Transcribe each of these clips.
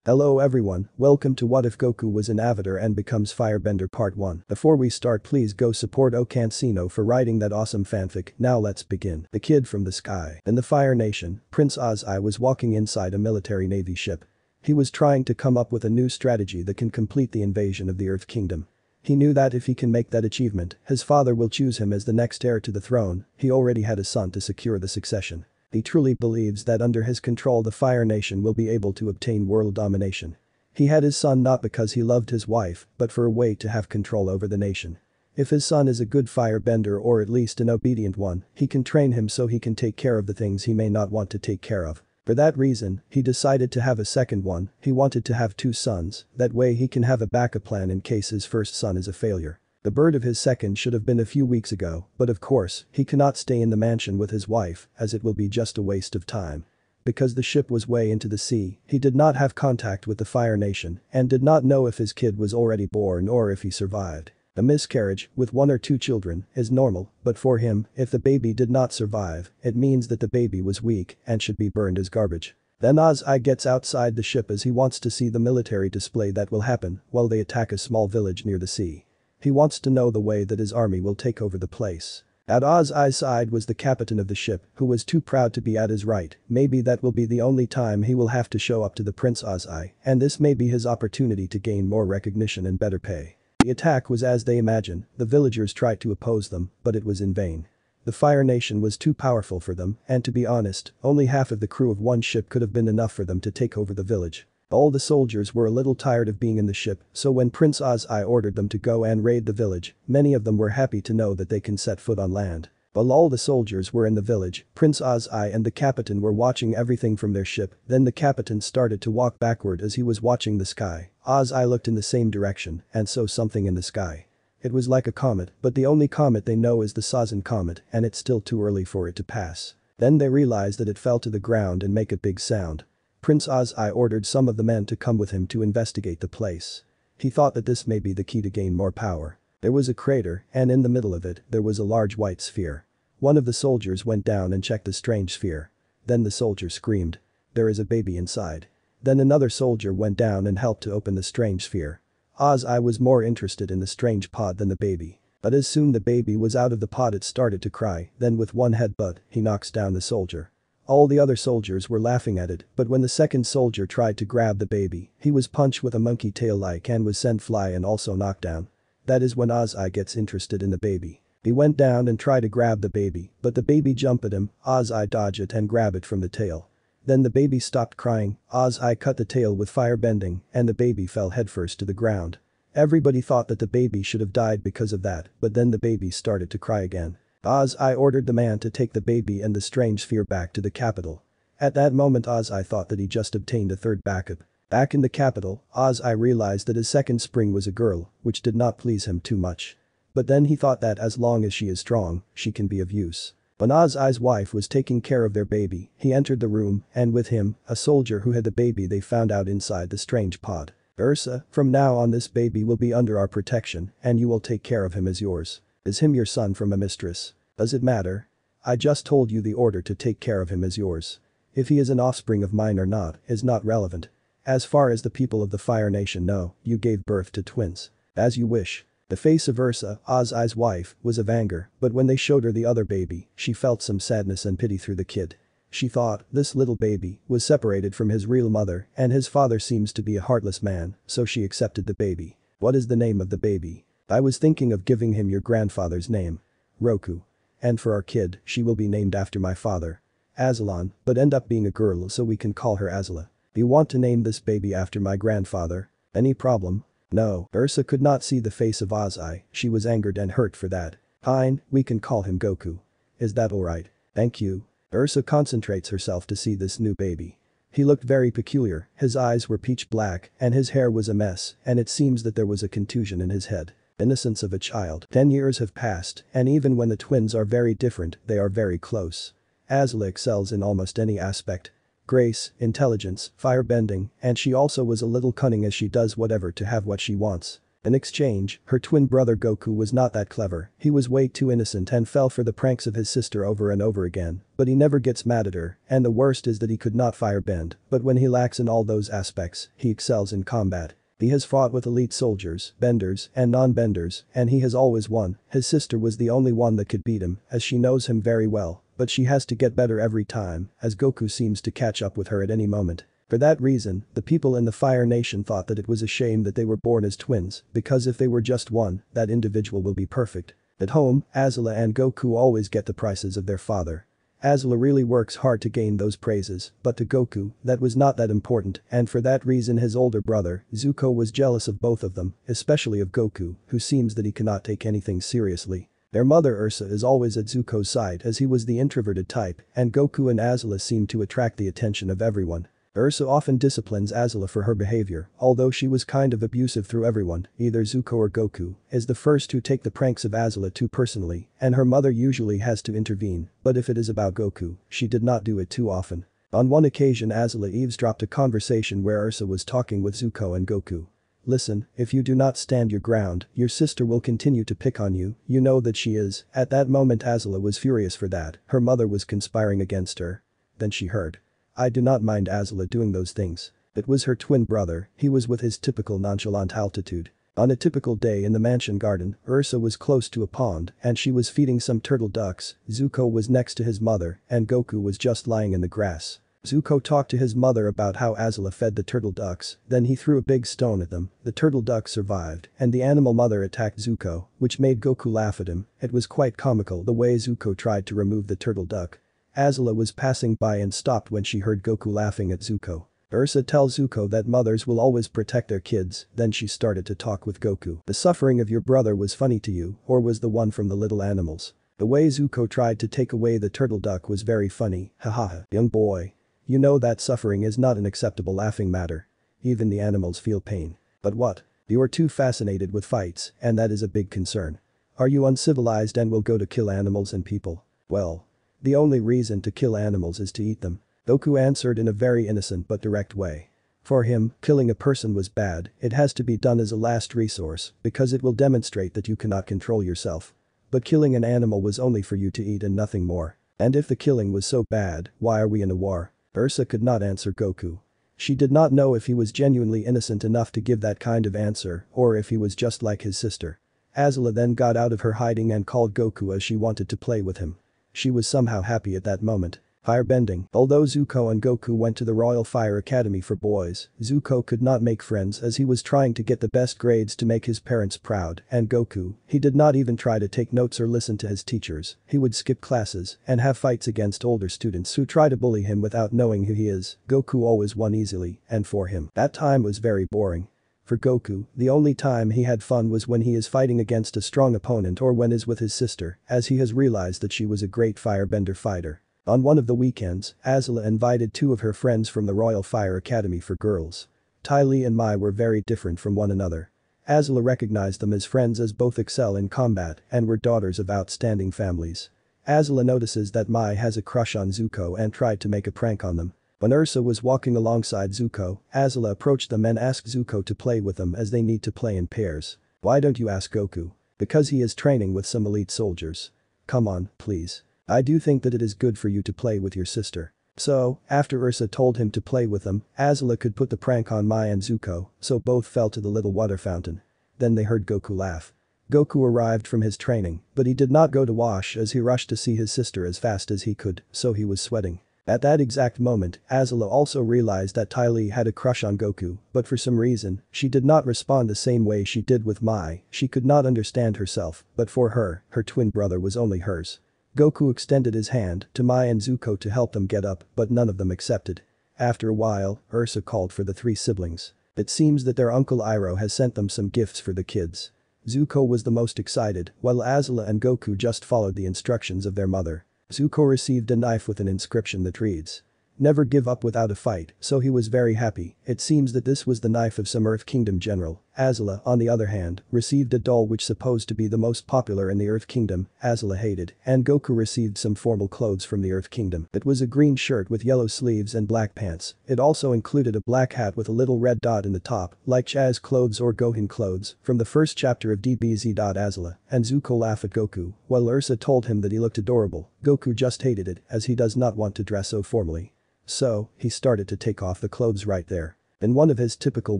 Hello everyone, welcome to What If Goku Was an Avatar and Becomes Firebender Part 1. Before we start, please go support Okansino for writing that awesome fanfic. Now let's begin. The Kid from the Sky. In the Fire Nation, Prince Azai was walking inside a military navy ship. He was trying to come up with a new strategy that can complete the invasion of the Earth Kingdom. He knew that if he can make that achievement, his father will choose him as the next heir to the throne. He already had a son to secure the succession. He truly believes that under his control the Fire Nation will be able to obtain world domination. He had his son not because he loved his wife, but for a way to have control over the nation. If his son is a good firebender or at least an obedient one, he can train him so he can take care of the things he may not want to take care of. For that reason, he decided to have a second one. He wanted to have two sons, that way he can have a backup plan in case his first son is a failure. The birth of his second should have been a few weeks ago, but of course, he cannot stay in the mansion with his wife, as it will be just a waste of time. Because the ship was way into the sea, he did not have contact with the Fire Nation and did not know if his kid was already born or if he survived. A miscarriage, with one or two children, is normal, but for him, if the baby did not survive, it means that the baby was weak and should be burned as garbage. Then Azai gets outside the ship as he wants to see the military display that will happen while they attack a small village near the sea. He wants to know the way that his army will take over the place. At Azai's side was the captain of the ship, who was too proud to be at his right. Maybe that will be the only time he will have to show up to the Prince Azai, and this may be his opportunity to gain more recognition and better pay. The attack was as they imagined. The villagers tried to oppose them, but it was in vain. The Fire Nation was too powerful for them, and to be honest, only half of the crew of one ship could have been enough for them to take over the village. All the soldiers were a little tired of being in the ship, so when Prince Azai ordered them to go and raid the village, many of them were happy to know that they can set foot on land. While all the soldiers were in the village, Prince Azai and the captain were watching everything from their ship. Then the captain started to walk backward as he was watching the sky. Azai looked in the same direction and saw something in the sky. It was like a comet, but the only comet they know is the Sazan comet, and it's still too early for it to pass. Then they realized that it fell to the ground and make a big sound. Prince Azai ordered some of the men to come with him to investigate the place. He thought that this may be the key to gain more power. There was a crater, and in the middle of it, there was a large white sphere. One of the soldiers went down and checked the strange sphere. Then the soldier screamed. "There is a baby inside." Then another soldier went down and helped to open the strange sphere. Azai was more interested in the strange pod than the baby. But as soon the baby was out of the pod it started to cry, then with one headbutt, he knocks down the soldier. All the other soldiers were laughing at it, but when the second soldier tried to grab the baby, he was punched with a monkey tail like and was sent fly and also knocked down. That is when Azai gets interested in the baby. He went down and tried to grab the baby, but the baby jumped at him. Azai dodged it and grabbed it from the tail. Then the baby stopped crying. Azai cut the tail with fire bending, and the baby fell headfirst to the ground. Everybody thought that the baby should have died because of that, but then the baby started to cry again. Azai ordered the man to take the baby and the strange sphere back to the capital. At that moment Azai thought that he just obtained a third backup. Back in the capital, Azai realized that his second spring was a girl, which did not please him too much. But then he thought that as long as she is strong, she can be of use. When Azai's wife was taking care of their baby, he entered the room, and with him, a soldier who had the baby they found out inside the strange pod. "Ursa, from now on this baby will be under our protection, and you will take care of him as yours. Is him your son from a mistress? Does it matter? I just told you the order to take care of him as yours. If he is an offspring of mine or not is not relevant. As far as the people of the Fire Nation know, you gave birth to twins. As you wish." The face of Ursa, Azai's wife, was of anger, but when they showed her the other baby, she felt some sadness and pity through the kid. She thought, this little baby was separated from his real mother and his father seems to be a heartless man, so she accepted the baby. "What is the name of the baby?" "I was thinking of giving him your grandfather's name. Roku. And for our kid, she will be named after my father. Azula, but end up being a girl so we can call her Azula. Do you want to name this baby after my grandfather? Any problem?" "No." Ursa could not see the face of Azai. She was angered and hurt for that. "Fine, we can call him Goku. Is that alright?" "Thank you." Ursa concentrates herself to see this new baby. He looked very peculiar. His eyes were peach black and his hair was a mess, and it seems that there was a contusion in his head. Innocence of a child. 10 years have passed, and even when the twins are very different, they are very close. Azula excels in almost any aspect. Grace, intelligence, firebending, and she also was a little cunning as she does whatever to have what she wants. In exchange, her twin brother Goku was not that clever, he was way too innocent and fell for the pranks of his sister over and over again, but he never gets mad at her, and the worst is that he could not firebend, but when he lacks in all those aspects, he excels in combat. He has fought with elite soldiers, benders, and non-benders, and he has always won. His sister was the only one that could beat him, as she knows him very well, but she has to get better every time, as Goku seems to catch up with her at any moment. For that reason, the people in the Fire Nation thought that it was a shame that they were born as twins, because if they were just one, that individual will be perfect. At home, Azula and Goku always get the prices of their father. Azula really works hard to gain those praises, but to Goku, that was not that important, and for that reason his older brother, Zuko, was jealous of both of them, especially of Goku, who seems that he cannot take anything seriously. Their mother Ursa is always at Zuko's side as he was the introverted type, and Goku and Azula seem to attract the attention of everyone. Ursa often disciplines Azula for her behavior, although she was kind of abusive through everyone, either Zuko or Goku is the first to take the pranks of Azula too personally, and her mother usually has to intervene, but if it is about Goku, she did not do it too often. On one occasion Azula eavesdropped a conversation where Ursa was talking with Zuko and Goku. "Listen, if you do not stand your ground, your sister will continue to pick on you, you know that she is." At that moment Azula was furious for that, her mother was conspiring against her. Then she heard. I do not mind Azula doing those things. It was her twin brother, he was with his typical nonchalant altitude. On a typical day in the mansion garden, Ursa was close to a pond and she was feeding some turtle ducks, Zuko was next to his mother and Goku was just lying in the grass. Zuko talked to his mother about how Azula fed the turtle ducks, then he threw a big stone at them, the turtle ducks survived, and the animal mother attacked Zuko, which made Goku laugh at him. It was quite comical the way Zuko tried to remove the turtle duck. Azula was passing by and stopped when she heard Goku laughing at Zuko. Ursa tells Zuko that mothers will always protect their kids, then she started to talk with Goku. The suffering of your brother was funny to you, or was the one from the little animals? The way Zuko tried to take away the turtle duck was very funny, hahaha. Young boy. You know that suffering is not an acceptable laughing matter. Even the animals feel pain. But what? You are too fascinated with fights, and that is a big concern. Are you uncivilized and will go to kill animals and people? Well. The only reason to kill animals is to eat them. Goku answered in a very innocent but direct way. For him, killing a person was bad, it has to be done as a last resource because it will demonstrate that you cannot control yourself. But killing an animal was only for you to eat and nothing more. And if the killing was so bad, why are we in a war? Ursa could not answer Goku. She did not know if he was genuinely innocent enough to give that kind of answer or if he was just like his sister. Azula then got out of her hiding and called Goku as she wanted to play with him. She was somehow happy at that moment. Firebending. Although Zuko and Goku went to the Royal Fire Academy for boys, Zuko could not make friends as he was trying to get the best grades to make his parents proud, and Goku, he did not even try to take notes or listen to his teachers, he would skip classes and have fights against older students who try to bully him without knowing who he is. Goku always won easily, and for him, that time was very boring. For Goku, the only time he had fun was when he is fighting against a strong opponent or when is with his sister, as he has realized that she was a great firebender fighter. On one of the weekends, Azula invited two of her friends from the Royal Fire Academy for girls. Ty Lee and Mai were very different from one another. Azula recognized them as friends as both excel in combat and were daughters of outstanding families. Azula notices that Mai has a crush on Zuko and tried to make a prank on them. When Ursa was walking alongside Zuko, Azula approached them and asked Zuko to play with them as they need to play in pairs. Why don't you ask Goku? Because he is training with some elite soldiers. Come on, please. I do think that it is good for you to play with your sister. So, after Ursa told him to play with them, Azula could put the prank on Mai and Zuko, so both fell to the little water fountain. Then they heard Goku laugh. Goku arrived from his training, but he did not go to wash as he rushed to see his sister as fast as he could, so he was sweating. At that exact moment, Azula also realized that Ty Lee had a crush on Goku, but for some reason, she did not respond the same way she did with Mai. She could not understand herself, but for her, her twin brother was only hers. Goku extended his hand to Mai and Zuko to help them get up, but none of them accepted. After a while, Ursa called for the three siblings. It seems that their uncle Iroh has sent them some gifts for the kids. Zuko was the most excited, while Azula and Goku just followed the instructions of their mother. Zuko received a knife with an inscription that reads, "Never give up without a fight," so he was very happy. It seems that this was the knife of some Earth Kingdom general, Azula, on the other hand, received a doll which supposed to be the most popular in the Earth Kingdom, Azula hated, and Goku received some formal clothes from the Earth Kingdom. It was a green shirt with yellow sleeves and black pants. It also included a black hat with a little red dot in the top, like Chaz clothes or Gohan clothes, from the first chapter of DBZ. Azula and Zuko laugh at Goku, while Ursa told him that he looked adorable. Goku just hated it, as he does not want to dress so formally. So, he started to take off the clothes right there. In one of his typical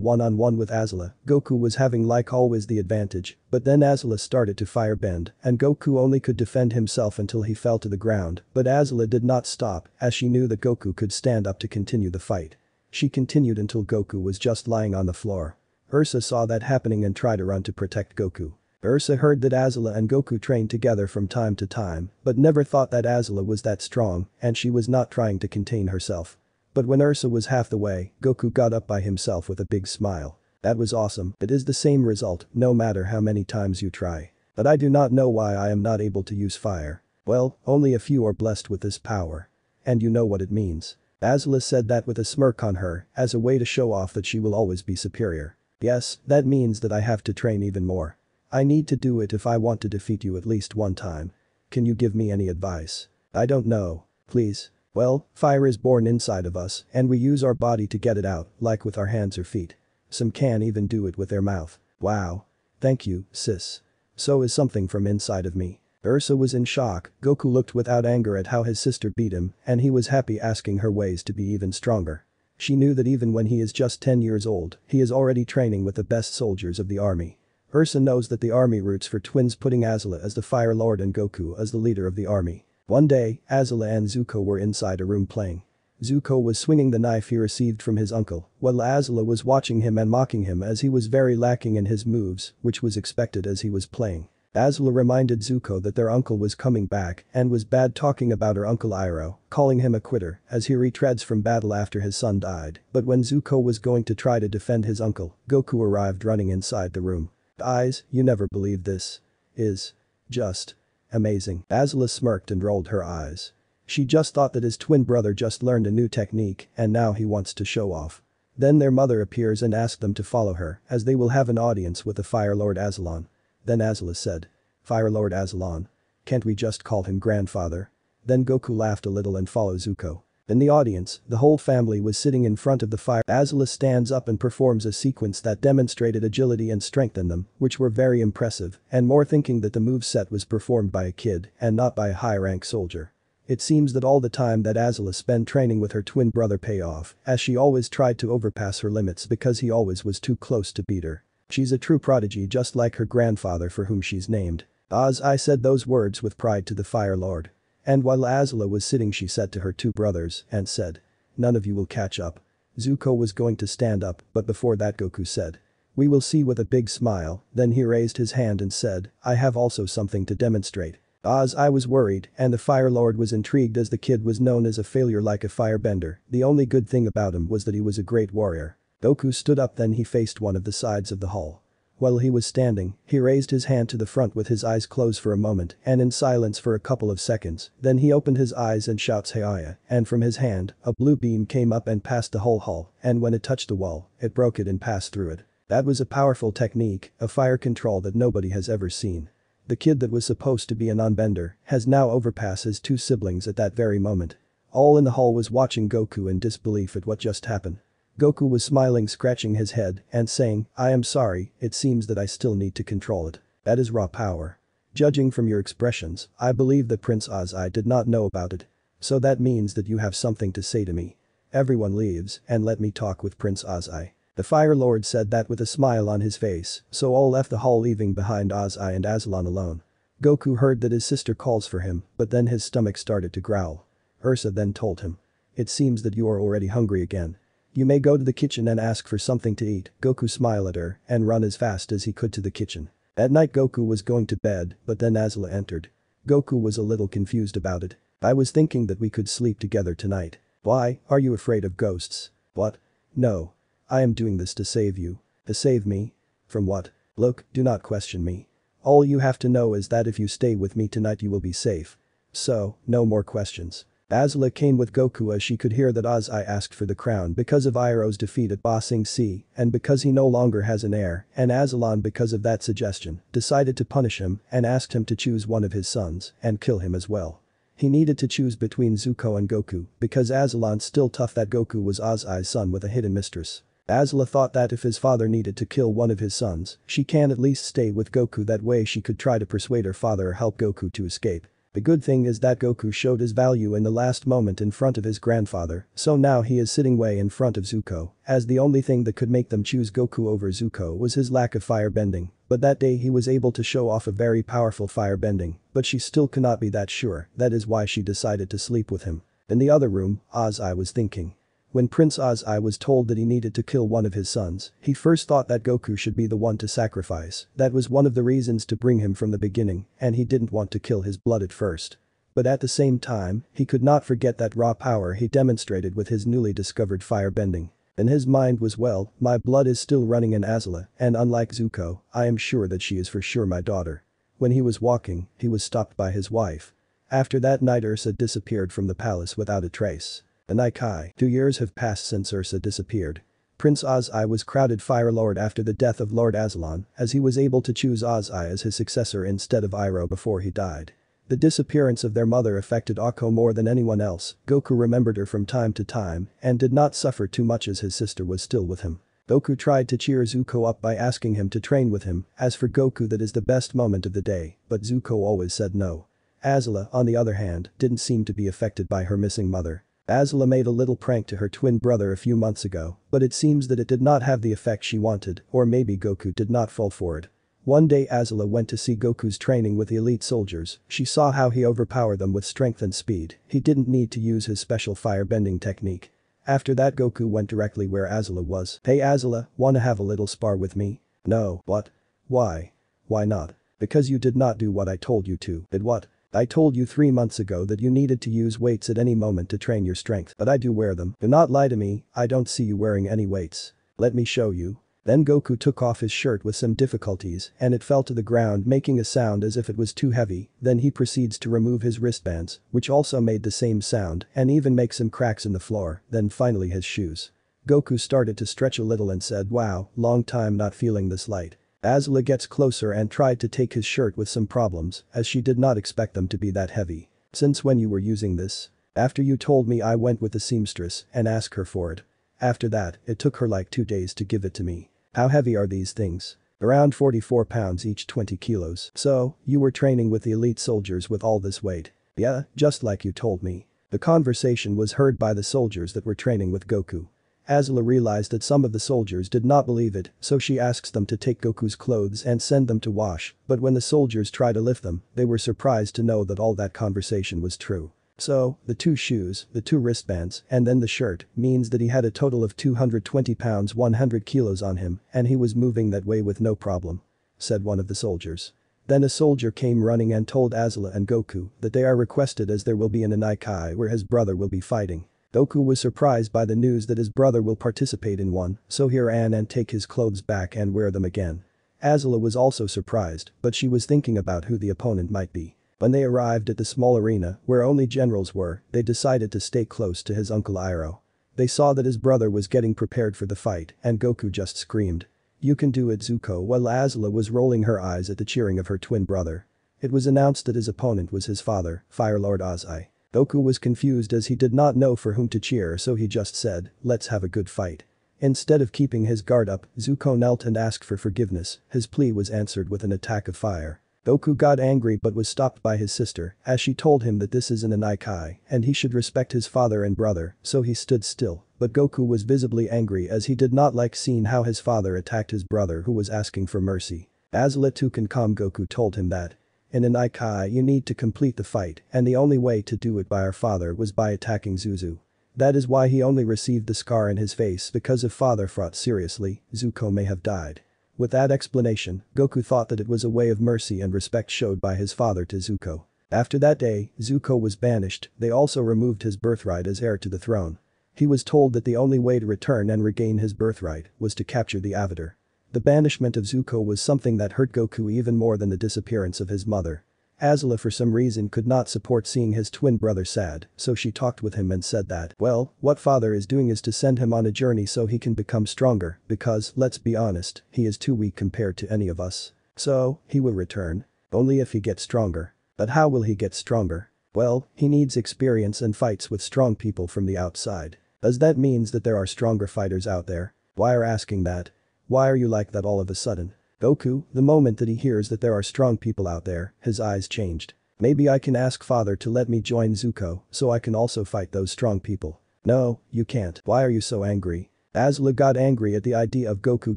one-on-one with Azula, Goku was having like always the advantage, but then Azula started to firebend, and Goku only could defend himself until he fell to the ground, but Azula did not stop, as she knew that Goku could stand up to continue the fight. She continued until Goku was just lying on the floor. Ursa saw that happening and tried to run to protect Goku. Ursa heard that Azula and Goku trained together from time to time, but never thought that Azula was that strong, and she was not trying to contain herself. But when Ursa was half the way, Goku got up by himself with a big smile. That was awesome. It is the same result, no matter how many times you try. But I do not know why I am not able to use fire. Well, only a few are blessed with this power. And you know what it means. Azula said that with a smirk on her, as a way to show off that she will always be superior. Yes, that means that I have to train even more. I need to do it if I want to defeat you at least one time. Can you give me any advice? I don't know. Please. Well, fire is born inside of us, and we use our body to get it out, like with our hands or feet. Some can even do it with their mouth. Wow. Thank you, sis. So is something from inside of me. Ursa was in shock. Goku looked without anger at how his sister beat him, and he was happy asking her ways to be even stronger. She knew that even when he is just 10 years old, he is already training with the best soldiers of the army. Ursa knows that the army roots for twins, putting Azula as the Fire Lord and Goku as the leader of the army. One day, Azula and Zuko were inside a room playing. Zuko was swinging the knife he received from his uncle, while Azula was watching him and mocking him as he was very lacking in his moves, which was expected as he was playing. Azula reminded Zuko that their uncle was coming back and was bad talking about her uncle Iroh, calling him a quitter as he retreads from battle after his son died. But when Zuko was going to try to defend his uncle, Goku arrived running inside the room. Eyes, you never believe this. Is. Just. Amazing. Azula smirked and rolled her eyes. She just thought that his twin brother just learned a new technique and now he wants to show off. Then their mother appears and asks them to follow her as they will have an audience with the Fire Lord Azulon. Then Azula said. Fire Lord Azulon. Can't we just call him grandfather? Then Goku laughed a little and followed Zuko. In the audience, the whole family was sitting in front of the fire. Azula stands up and performs a sequence that demonstrated agility and strength in them, which were very impressive, and more thinking that the moveset was performed by a kid and not by a high-rank soldier. It seems that all the time that Azula spent training with her twin brother pay off, as she always tried to overpass her limits because he always was too close to beat her. She's a true prodigy just like her grandfather for whom she's named. I said those words with pride to the Fire Lord. And while Azula was sitting she said to her two brothers and said. None of you will catch up. Zuko was going to stand up, but before that Goku said. We will see with a big smile, then he raised his hand and said, I have also something to demonstrate. I was worried, and the Fire Lord was intrigued as the kid was known as a failure like a firebender. The only good thing about him was that he was a great warrior. Goku stood up, then he faced one of the sides of the hall. While he was standing, he raised his hand to the front with his eyes closed for a moment and in silence for a couple of seconds, then he opened his eyes and shouts Hayaya, and from his hand, a blue beam came up and passed the whole hall, and when it touched the wall, it broke it and passed through it. That was a powerful technique, a fire control that nobody has ever seen. The kid that was supposed to be a non-bender has now overpassed his two siblings at that very moment. All in the hall was watching Goku in disbelief at what just happened. Goku was smiling, scratching his head and saying, I am sorry, it seems that I still need to control it. That is raw power. Judging from your expressions, I believe that Prince Ozai did not know about it. So that means that you have something to say to me. Everyone leaves and let me talk with Prince Ozai. The Fire Lord said that with a smile on his face, so all left the hall leaving behind Ozai and Azulon alone. Goku heard that his sister calls for him, but then his stomach started to growl. Ursa then told him. It seems that you are already hungry again. You may go to the kitchen and ask for something to eat. Goku smiled at her and run as fast as he could to the kitchen. At night Goku was going to bed, but then Azula entered. Goku was a little confused about it. I was thinking that we could sleep together tonight. Why, are you afraid of ghosts? What? No. I am doing this to save you. To save me? From what? Look, do not question me. All you have to know is that if you stay with me tonight you will be safe. So, no more questions. Azula came with Goku as she could hear that Ozai asked for the crown because of Iroh's defeat at Ba Sing Se and because he no longer has an heir, and Azulon because of that suggestion decided to punish him and asked him to choose one of his sons and kill him as well. He needed to choose between Zuko and Goku because Azulon's still tough that Goku was Ozai's son with a hidden mistress. Azula thought that if his father needed to kill one of his sons, she can at least stay with Goku, that way she could try to persuade her father or help Goku to escape. The good thing is that Goku showed his value in the last moment in front of his grandfather, so now he is sitting way in front of Zuko, as the only thing that could make them choose Goku over Zuko was his lack of firebending, but that day he was able to show off a very powerful firebending, but she still cannot be that sure, that is why she decided to sleep with him. In the other room, Ozai was thinking. When Prince Ozai was told that he needed to kill one of his sons, he first thought that Goku should be the one to sacrifice, that was one of the reasons to bring him from the beginning, and he didn't want to kill his blood at first. But at the same time, he could not forget that raw power he demonstrated with his newly discovered firebending. In his mind was, well, my blood is still running in Azula, and unlike Zuko, I am sure that she is for sure my daughter. When he was walking, he was stopped by his wife. After that night Ursa disappeared from the palace without a trace. The Nikai. 2 years have passed since Ursa disappeared. Prince Ozai was crowned Fire Lord after the death of Lord Azulon, as he was able to choose Ozai as his successor instead of Iroh before he died. The disappearance of their mother affected Akko more than anyone else. Goku remembered her from time to time and did not suffer too much as his sister was still with him. Goku tried to cheer Zuko up by asking him to train with him, as for Goku that is the best moment of the day, but Zuko always said no. Azula, on the other hand, didn't seem to be affected by her missing mother. Azula made a little prank to her twin brother a few months ago, but it seems that it did not have the effect she wanted, or maybe Goku did not fall for it. One day Azula went to see Goku's training with the elite soldiers. She saw how he overpowered them with strength and speed. He didn't need to use his special firebending technique. After that Goku went directly where Azula was. "Hey Azula, wanna have a little spar with me?" "No." "What? Why?" "Why not?" "Because you did not do what I told you to." "Did what?" "I told you 3 months ago that you needed to use weights at any moment to train your strength, but I do wear them." "Do not lie to me, I don't see you wearing any weights." "Let me show you." Then Goku took off his shirt with some difficulties and it fell to the ground making a sound as if it was too heavy. Then he proceeds to remove his wristbands, which also made the same sound and even make some cracks in the floor, then finally his shoes. Goku started to stretch a little and said, "Wow, long time not feeling this light." Azula gets closer and tried to take his shirt with some problems, as she did not expect them to be that heavy. "Since when you were using this?" "After you told me I went with the seamstress and asked her for it. After that, it took her like 2 days to give it to me." "How heavy are these things?" "Around 44 pounds each, 20 kilos. "So, you were training with the elite soldiers with all this weight?" "Yeah, just like you told me." The conversation was heard by the soldiers that were training with Goku. Azula realized that some of the soldiers did not believe it, so she asks them to take Goku's clothes and send them to wash, but when the soldiers try to lift them, they were surprised to know that all that conversation was true. So, the 2 shoes, the 2 wristbands, and then the shirt, means that he had a total of 220 pounds 100 kilos on him, and he was moving that way with no problem, said one of the soldiers. Then a soldier came running and told Azula and Goku that they are requested as there will be an Anaikai where his brother will be fighting. Goku was surprised by the news that his brother will participate in one, so he ran and take his clothes back and wear them again. Azula was also surprised, but she was thinking about who the opponent might be. When they arrived at the small arena where only generals were, they decided to stay close to his uncle Iroh. They saw that his brother was getting prepared for the fight and Goku just screamed, "You can do it, Zuko," while Azula was rolling her eyes at the cheering of her twin brother. It was announced that his opponent was his father, Fire Lord Ozai. Goku was confused as he did not know for whom to cheer, so he just said, "Let's have a good fight." Instead of keeping his guard up, Zuko knelt and asked for forgiveness. His plea was answered with an attack of fire. Goku got angry but was stopped by his sister as she told him that this is an Anaikai and he should respect his father and brother, so he stood still, but Goku was visibly angry as he did not like seeing how his father attacked his brother who was asking for mercy. Azula too can calm Goku told him that. In an Anaikai you need to complete the fight and the only way to do it by our father was by attacking Zuzu. That is why he only received the scar in his face because if father fought seriously, Zuko may have died. With that explanation, Goku thought that it was a way of mercy and respect showed by his father to Zuko. After that day, Zuko was banished. They also removed his birthright as heir to the throne. He was told that the only way to return and regain his birthright was to capture the Avatar. The banishment of Zuko was something that hurt Goku even more than the disappearance of his mother. Azula for some reason could not support seeing his twin brother sad, so she talked with him and said that, well, what father is doing is to send him on a journey so he can become stronger because, let's be honest, he is too weak compared to any of us. So, he will return. Only if he gets stronger. But how will he get stronger? Well, he needs experience and fights with strong people from the outside. Does that means that there are stronger fighters out there? Why are asking that? Why are you like that all of a sudden? Goku, the moment that he hears that there are strong people out there, his eyes changed. Maybe I can ask father to let me join Zuko so I can also fight those strong people. No, you can't. Why are you so angry? Azula got angry at the idea of Goku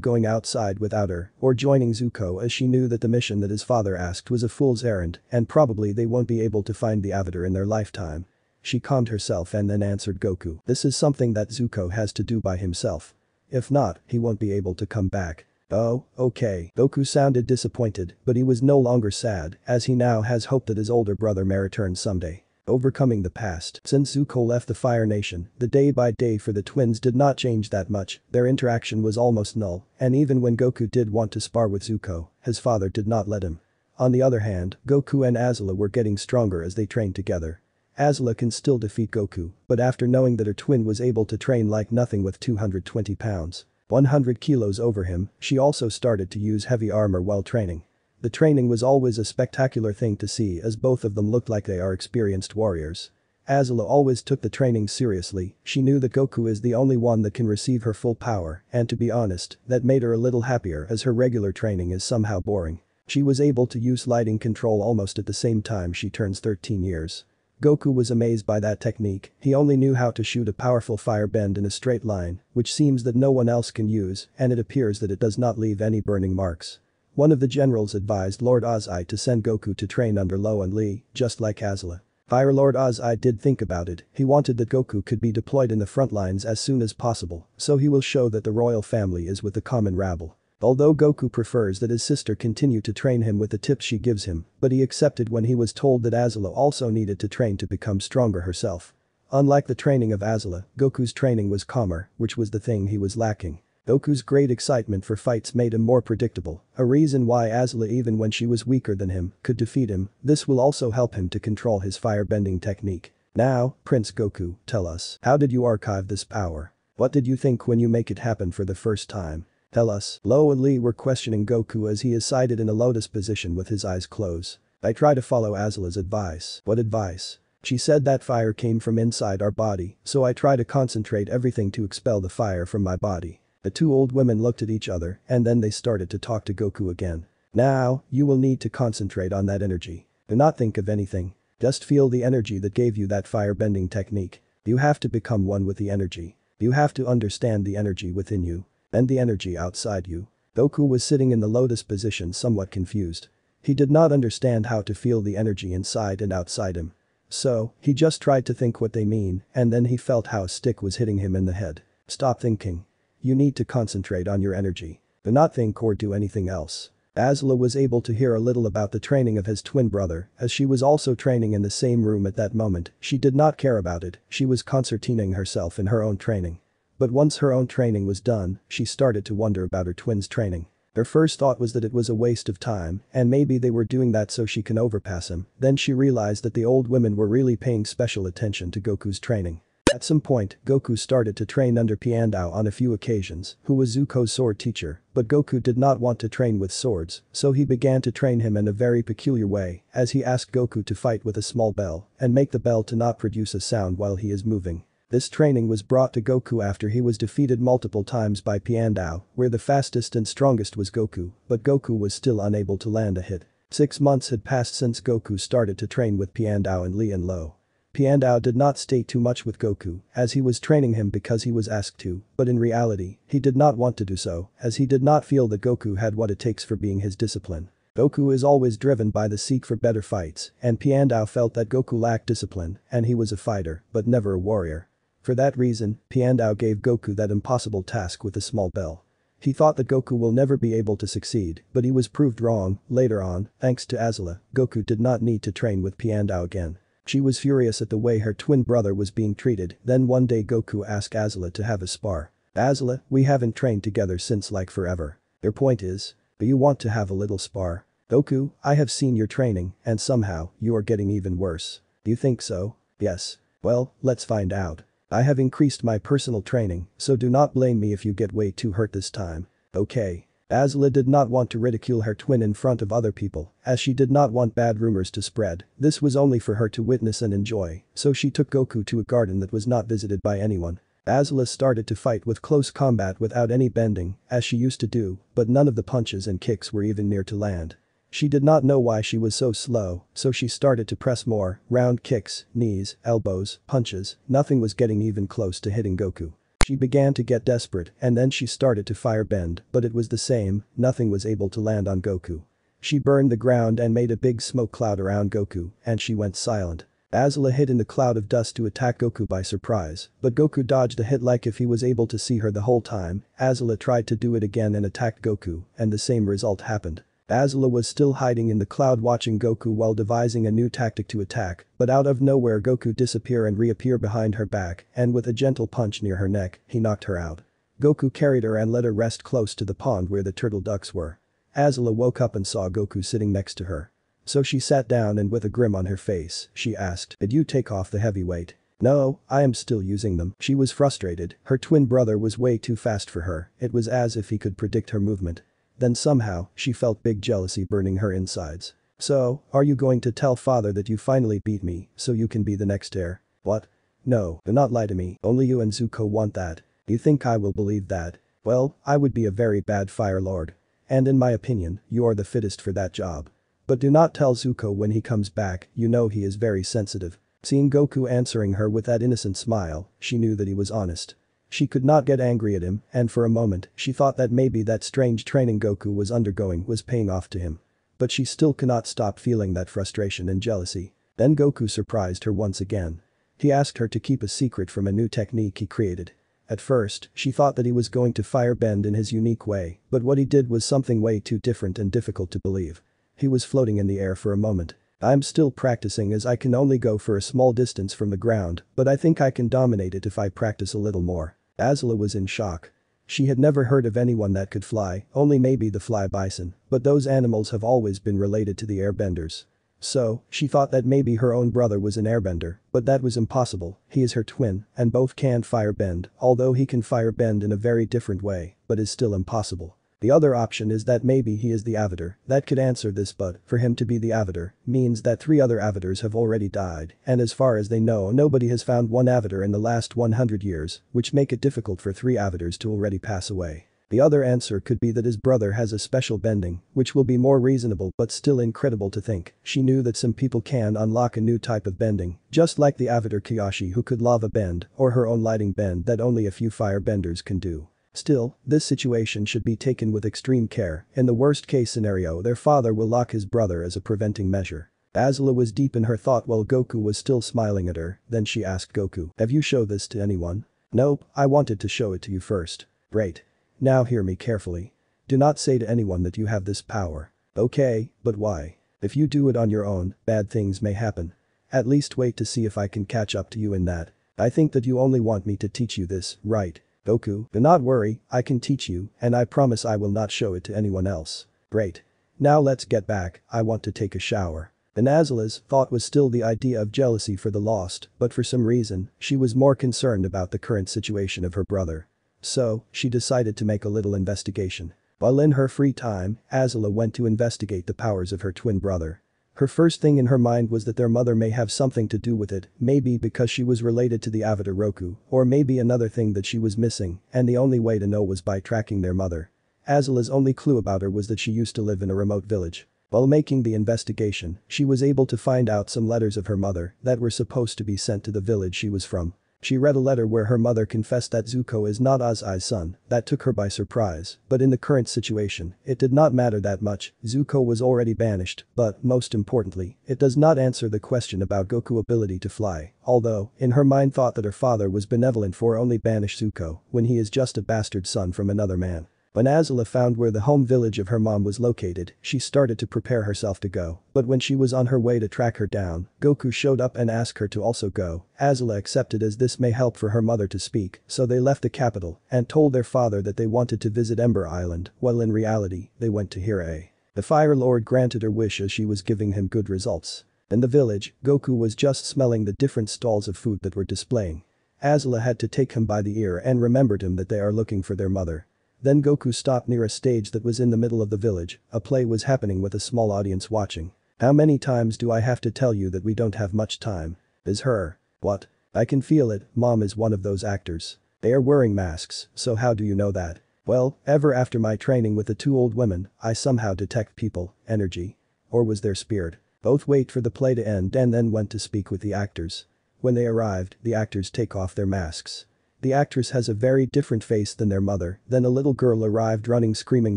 going outside without her or joining Zuko as she knew that the mission that his father asked was a fool's errand and probably they won't be able to find the avatar in their lifetime. She calmed herself and then answered Goku. This is something that Zuko has to do by himself. If not, he won't be able to come back. Oh, okay. Goku sounded disappointed, but he was no longer sad as he now has hope that his older brother may return someday. Overcoming the past. Since Zuko left the Fire Nation, the day by day for the twins did not change that much, their interaction was almost null, and even when Goku did want to spar with Zuko, his father did not let him. On the other hand, Goku and Azula were getting stronger as they trained together. Azula can still defeat Goku, but after knowing that her twin was able to train like nothing with 220 pounds. 100 kilos over him, she also started to use heavy armor while training. The training was always a spectacular thing to see as both of them looked like they are experienced warriors. Azula always took the training seriously, she knew that Goku is the only one that can receive her full power and to be honest, that made her a little happier as her regular training is somehow boring. She was able to use lighting control almost at the same time she turns 13 years. Goku was amazed by that technique, he only knew how to shoot a powerful firebend in a straight line, which seems that no one else can use and it appears that it does not leave any burning marks. One of the generals advised Lord Ozai to send Goku to train under Lo and Lee, just like Azula. Fire Lord Ozai did think about it, he wanted that Goku could be deployed in the front lines as soon as possible, so he will show that the royal family is with the common rabble. Although Goku prefers that his sister continue to train him with the tips she gives him, but he accepted when he was told that Azula also needed to train to become stronger herself. Unlike the training of Azula, Goku's training was calmer, which was the thing he was lacking. Goku's great excitement for fights made him more predictable, a reason why Azula even when she was weaker than him, could defeat him. This will also help him to control his firebending technique. Now, Prince Goku, tell us, how did you archive this power? What did you think when you make it happen for the first time? Tell us. Lo and Lee were questioning Goku as he is seated in a lotus position with his eyes closed. I try to follow Azula's advice. What advice? She said that fire came from inside our body, so I try to concentrate everything to expel the fire from my body. The two old women looked at each other and then they started to talk to Goku again. Now, you will need to concentrate on that energy. Do not think of anything. Just feel the energy that gave you that firebending technique. You have to become one with the energy. You have to understand the energy within you. And the energy outside you. Goku was sitting in the lotus position somewhat confused. He did not understand how to feel the energy inside and outside him. So, he just tried to think what they mean and then he felt how a stick was hitting him in the head. Stop thinking. You need to concentrate on your energy. Do not think or do anything else. Azula was able to hear a little about the training of his twin brother as she was also training in the same room at that moment. She did not care about it, she was concertining herself in her own training. But once her own training was done, she started to wonder about her twins' training. Her first thought was that it was a waste of time and maybe they were doing that so she can overpass him. Then she realized that the old women were really paying special attention to Goku's training. At some point, Goku started to train under Piandao on a few occasions, who was Zuko's sword teacher, but Goku did not want to train with swords, so he began to train him in a very peculiar way as he asked Goku to fight with a small bell and make the bell to not produce a sound while he is moving. This training was brought to Goku after he was defeated multiple times by Piandao, where the fastest and strongest was Goku, but Goku was still unable to land a hit. 6 months had passed since Goku started to train with Piandao and Li and Lo. Piandao did not stay too much with Goku as he was training him because he was asked to, but in reality, he did not want to do so as he did not feel that Goku had what it takes for being his discipline. Goku is always driven by the seek for better fights and Piandao felt that Goku lacked discipline and he was a fighter but never a warrior. For that reason, Piandao gave Goku that impossible task with a small bell. He thought that Goku will never be able to succeed, but he was proved wrong. Later on, thanks to Azula, Goku did not need to train with Piandao again. She was furious at the way her twin brother was being treated, then one day Goku asked Azula to have a spar. Azula, we haven't trained together since like forever. Your point is, do you want to have a little spar? Goku, I have seen your training, and somehow, you are getting even worse. Do you think so? Yes. Well, let's find out. I have increased my personal training, so do not blame me if you get way too hurt this time. Okay. Azula did not want to ridicule her twin in front of other people, as she did not want bad rumors to spread. This was only for her to witness and enjoy, so she took Goku to a garden that was not visited by anyone. Azula started to fight with close combat without any bending, as she used to do, but none of the punches and kicks were even near to land. She did not know why she was so slow, so she started to press more, round kicks, knees, elbows, punches, nothing was getting even close to hitting Goku. She began to get desperate and then she started to firebend, but it was the same, nothing was able to land on Goku. She burned the ground and made a big smoke cloud around Goku, and she went silent. Azula hid in the cloud of dust to attack Goku by surprise, but Goku dodged the hit like if he was able to see her the whole time. Azula tried to do it again and attacked Goku, and the same result happened. Azula was still hiding in the cloud watching Goku while devising a new tactic to attack, but out of nowhere Goku disappear and reappear behind her back, and with a gentle punch near her neck, he knocked her out. Goku carried her and let her rest close to the pond where the turtle ducks were. Azula woke up and saw Goku sitting next to her. So she sat down and with a grin on her face, she asked, "Did you take off the heavy weight?" "No, I am still using them." She was frustrated, her twin brother was way too fast for her, it was as if he could predict her movement. Then somehow, she felt big jealousy burning her insides. "So, are you going to tell father that you finally beat me, so you can be the next heir?" "What? No, do not lie to me, only you and Zuko want that. You think I will believe that? Well, I would be a very bad Fire Lord. And in my opinion, you are the fittest for that job. But do not tell Zuko when he comes back, you know he is very sensitive." Seeing Goku answering her with that innocent smile, she knew that he was honest. She could not get angry at him, and for a moment, she thought that maybe that strange training Goku was undergoing was paying off to him. But she still cannot stop feeling that frustration and jealousy. Then Goku surprised her once again. He asked her to keep a secret from a new technique he created. At first, she thought that he was going to firebend in his unique way, but what he did was something way too different and difficult to believe. He was floating in the air for a moment. "I'm still practicing as I can only go for a small distance from the ground, but I think I can dominate it if I practice a little more." Azula was in shock. She had never heard of anyone that could fly, only maybe the fly bison, but those animals have always been related to the airbenders. So, she thought that maybe her own brother was an airbender, but that was impossible, he is her twin, and both can firebend, although he can firebend in a very different way, but is still impossible. The other option is that maybe he is the avatar that could answer this, but for him to be the avatar means that 3 other avatars have already died, and as far as they know nobody has found one avatar in the last 100 years, which make it difficult for 3 avatars to already pass away. The other answer could be that his brother has a special bending, which will be more reasonable but still incredible to think. She knew that some people can unlock a new type of bending, just like the avatar Kyoshi who could lava bend, or her own lighting bend that only a few firebenders can do. Still, this situation should be taken with extreme care. In the worst case scenario their father will lock his brother as a preventing measure. Azula was deep in her thought while Goku was still smiling at her, then she asked Goku, "Have you shown this to anyone?" "Nope, I wanted to show it to you first." "Great. Now hear me carefully. Do not say to anyone that you have this power." "Okay, but why? If you do it on your own, bad things may happen. At least wait to see if I can catch up to you in that. I think that you only want me to teach you this, right?" "Goku, do not worry, I can teach you, and I promise I will not show it to anyone else." "Great. Now let's get back, I want to take a shower." And Azula's thought was still the idea of jealousy for the lost, but for some reason, she was more concerned about the current situation of her brother. So, she decided to make a little investigation. While in her free time, Azula went to investigate the powers of her twin brother. Her first thing in her mind was that their mother may have something to do with it, maybe because she was related to the avatar Roku, or maybe another thing that she was missing, and the only way to know was by tracking their mother. Azula's only clue about her was that she used to live in a remote village. While making the investigation, she was able to find out some letters of her mother that were supposed to be sent to the village she was from. She read a letter where her mother confessed that Zuko is not Azai's son. That took her by surprise, but in the current situation, it did not matter that much. Zuko was already banished, but, most importantly, it does not answer the question about Goku's ability to fly, although, in her mind thought that her father was benevolent for only banish Zuko when he is just a bastard son from another man. When Azula found where the home village of her mom was located, she started to prepare herself to go, but when she was on her way to track her down, Goku showed up and asked her to also go. Azula accepted as this may help for her mother to speak, so they left the capital and told their father that they wanted to visit Ember Island, while in reality, they went to Hira. The Fire Lord granted her wish as she was giving him good results. In the village, Goku was just smelling the different stalls of food that were displaying. Azula had to take him by the ear and remembered him that they are looking for their mother. Then Goku stopped near a stage that was in the middle of the village. A play was happening with a small audience watching. How many times do I have to tell you that we don't have much time? Is her. What? I can feel it, Mom is one of those actors. They are wearing masks, so how do you know that? Well, ever after my training with the two old women, I somehow detect people, energy. Or was their spirit? Both wait for the play to end and then went to speak with the actors. When they arrived, the actors take off their masks. The actress has a very different face than their mother. Then a little girl arrived running screaming